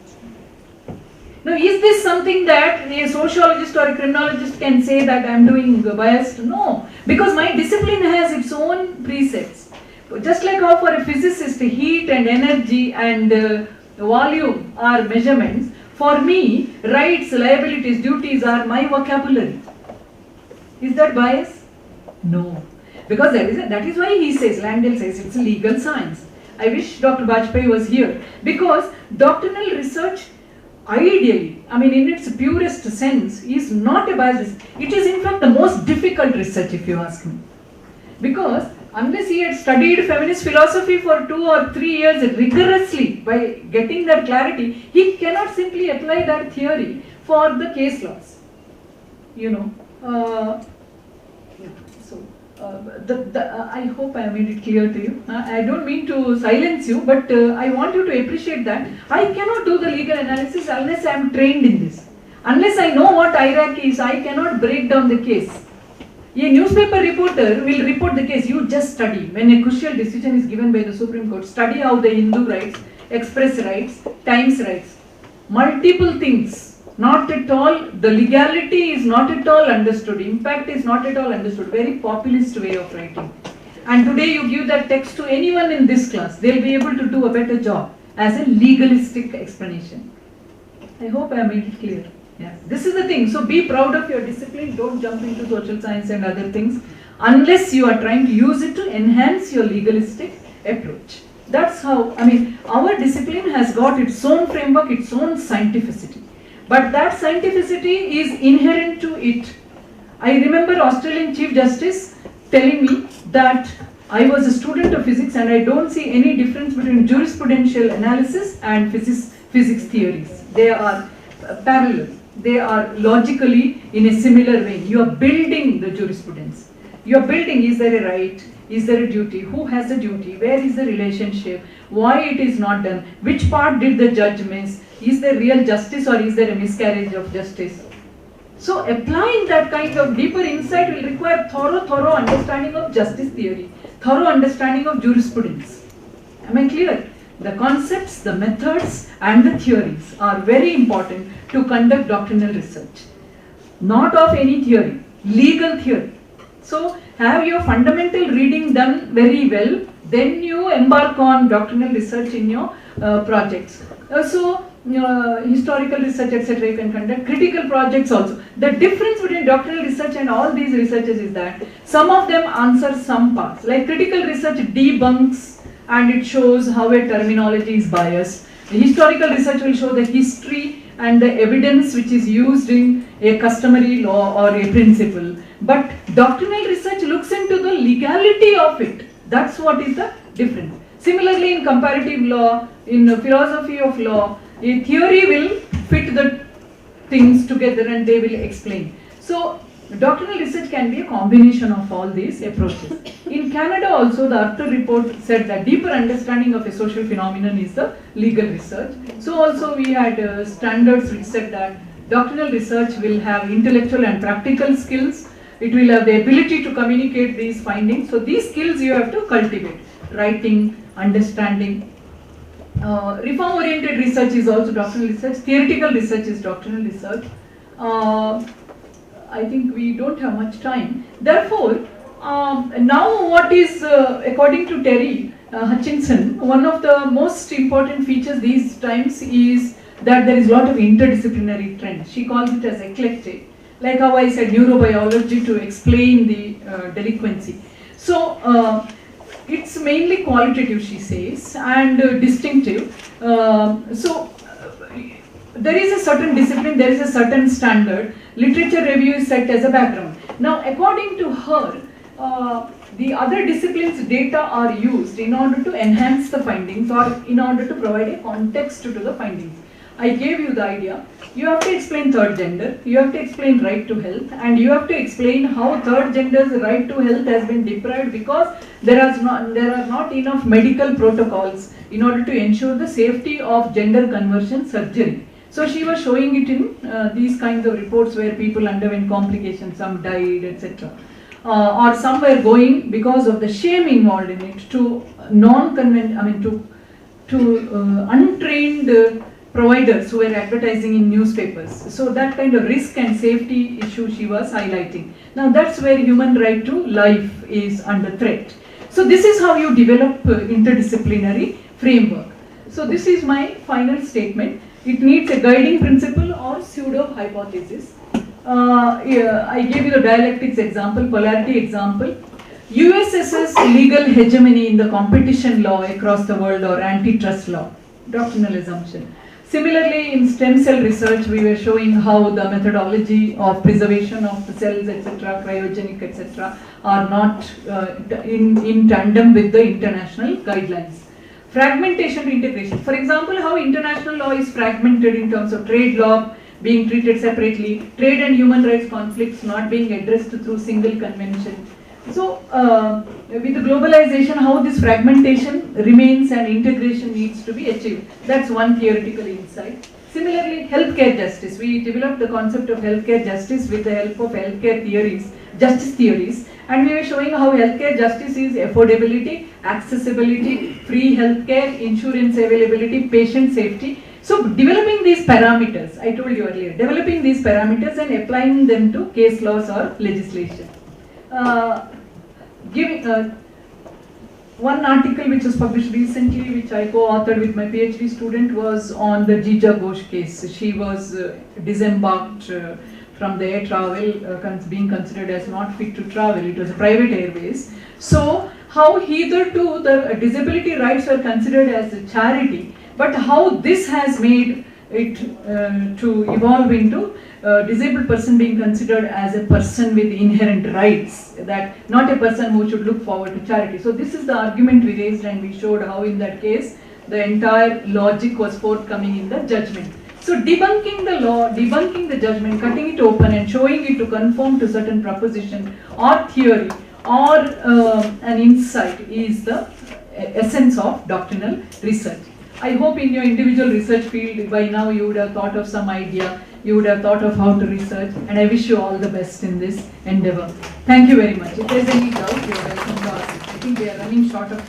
Now, is this something that a sociologist or a criminologist can say that I am doing biased? No, because my discipline has its own precepts. Just like how for a physicist heat and energy and volume are measurements, for me, rights, liabilities, duties are my vocabulary. Is that bias? No. Because that is why he says, Langdale says, it's a legal science. I wish Dr. Bajpai was here. Because doctrinal research, ideally, in its purest sense, is not a biased research. It is in fact the most difficult research, if you ask me. Because unless he had studied feminist philosophy for 2 or 3 years rigorously, by getting that clarity, he cannot simply apply that theory for the case laws. You know, I hope I made it clear to you. I don't mean to silence you, but I want you to appreciate that I cannot do the legal analysis unless I am trained in this. Unless I know what IRAC is, I cannot break down the case. A newspaper reporter will report the case. You just study. When a crucial decision is given by the Supreme Court, study how the Hindu writes, Express writes, Times writes. Multiple things. Not at all, the legality is not at all understood, impact is not at all understood, very populist way of writing. And today you give that text to anyone in this class, they'll be able to do a better job as a legalistic explanation. I hope I made it clear. Yeah. This is the thing, so be proud of your discipline, don't jump into social science and other things unless you are trying to use it to enhance your legalistic approach. That's how, I mean, our discipline has got its own framework, its own scientificity. But that scientificity is inherent to it. I remember Australian Chief Justice telling me that I was a student of physics and I don't see any difference between jurisprudential analysis and physics theories. They are parallel. They are logically in a similar vein. You are building the jurisprudence. You are building, is there a right? Is there a duty? Who has a duty? Where is the relationship? Why it is not done? Which part did the judge miss? Is there real justice or is there a miscarriage of justice? So applying that kind of deeper insight will require thorough understanding of justice theory, thorough understanding of jurisprudence. Am I clear? The concepts, the methods and the theories are very important to conduct doctrinal research. Not of any theory, legal theory. So have your fundamental reading done very well, then you embark on doctrinal research in your projects. Historical research, etc. you can conduct, critical projects also. The difference between doctrinal research and all these researches is that some of them answer some parts. Like critical research debunks and it shows how a terminology is biased. The historical research will show the history and the evidence which is used in a customary law or a principle. But doctrinal research looks into the legality of it. That's what is the difference. Similarly, in comparative law, in philosophy of law, a theory will fit the things together and they will explain. So, doctrinal research can be a combination of all these approaches. In Canada also, the Arthur report said that deeper understanding of a social phenomenon is the legal research. So also we had standards which said that doctrinal research will have intellectual and practical skills. It will have the ability to communicate these findings. So these skills you have to cultivate. Writing, understanding. Reform-oriented research is also doctrinal research. Theoretical research is doctrinal research. I think we don't have much time. Therefore, now what is, according to Terry Hutchinson, one of the most important features these times is that there is a lot of interdisciplinary trends. She calls it as eclectic. Like how I said, neurobiology to explain the delinquency. So, it's mainly qualitative, she says, and distinctive. There is a certain discipline, there is a certain standard. Literature review is set as a background. Now, according to her, the other disciplines' data are used in order to enhance the findings or in order to provide a context to the findings. I gave you the idea. You have to explain third gender, you have to explain right to health, and you have to explain how third gender's right to health has been deprived because there are not enough medical protocols in order to ensure the safety of gender conversion surgery. So she was showing it in these kinds of reports where people underwent complications, some died, etc. Or some were going because of the shame involved in it to untrained providers who were advertising in newspapers. So that kind of risk and safety issue she was highlighting. Now that's where human right to life is under threat. So this is how you develop interdisciplinary framework. So this is my final statement. It needs a guiding principle or pseudo hypothesis. I gave you the dialectics example, polarity example. USS's legal hegemony in the competition law across the world or antitrust law, doctrinal assumption. Similarly, in stem cell research, we were showing how the methodology of preservation of the cells, etc., cryogenic, etc., are not in tandem with the international guidelines. Fragmentation to integration. For example, how international law is fragmented in terms of trade law being treated separately, trade and human rights conflicts not being addressed through single convention. So, with the globalization, how this fragmentation remains and integration needs to be achieved. That's one theoretical insight. Similarly, healthcare justice. We developed the concept of healthcare justice with the help of healthcare theories, justice theories, and we were showing how healthcare justice is affordability, accessibility, free healthcare, insurance availability, patient safety. So, developing these parameters, I told you earlier, developing these parameters and applying them to case laws or legislation. One article which was published recently, which I co-authored with my PhD student, was on the Jija Ghosh case. She was disembarked from the air travel, being considered as not fit to travel. It was a private airways. So, how hitherto the disability rights were considered as a charity, but how this has made it to evolve into disabled person being considered as a person with inherent rights, that not a person who should look forward to charity. So this is the argument we raised, and we showed how in that case the entire logic was forthcoming in the judgment. So debunking the law, debunking the judgment, cutting it open and showing it to conform to certain proposition or theory or an insight is the essence of doctrinal research. I hope in your individual research field by now you would have thought of some idea, you would have thought of how to research, and I wish you all the best in this endeavor. Thank you very much. If there is any doubt, you are welcome to ask. I think we are running short of time.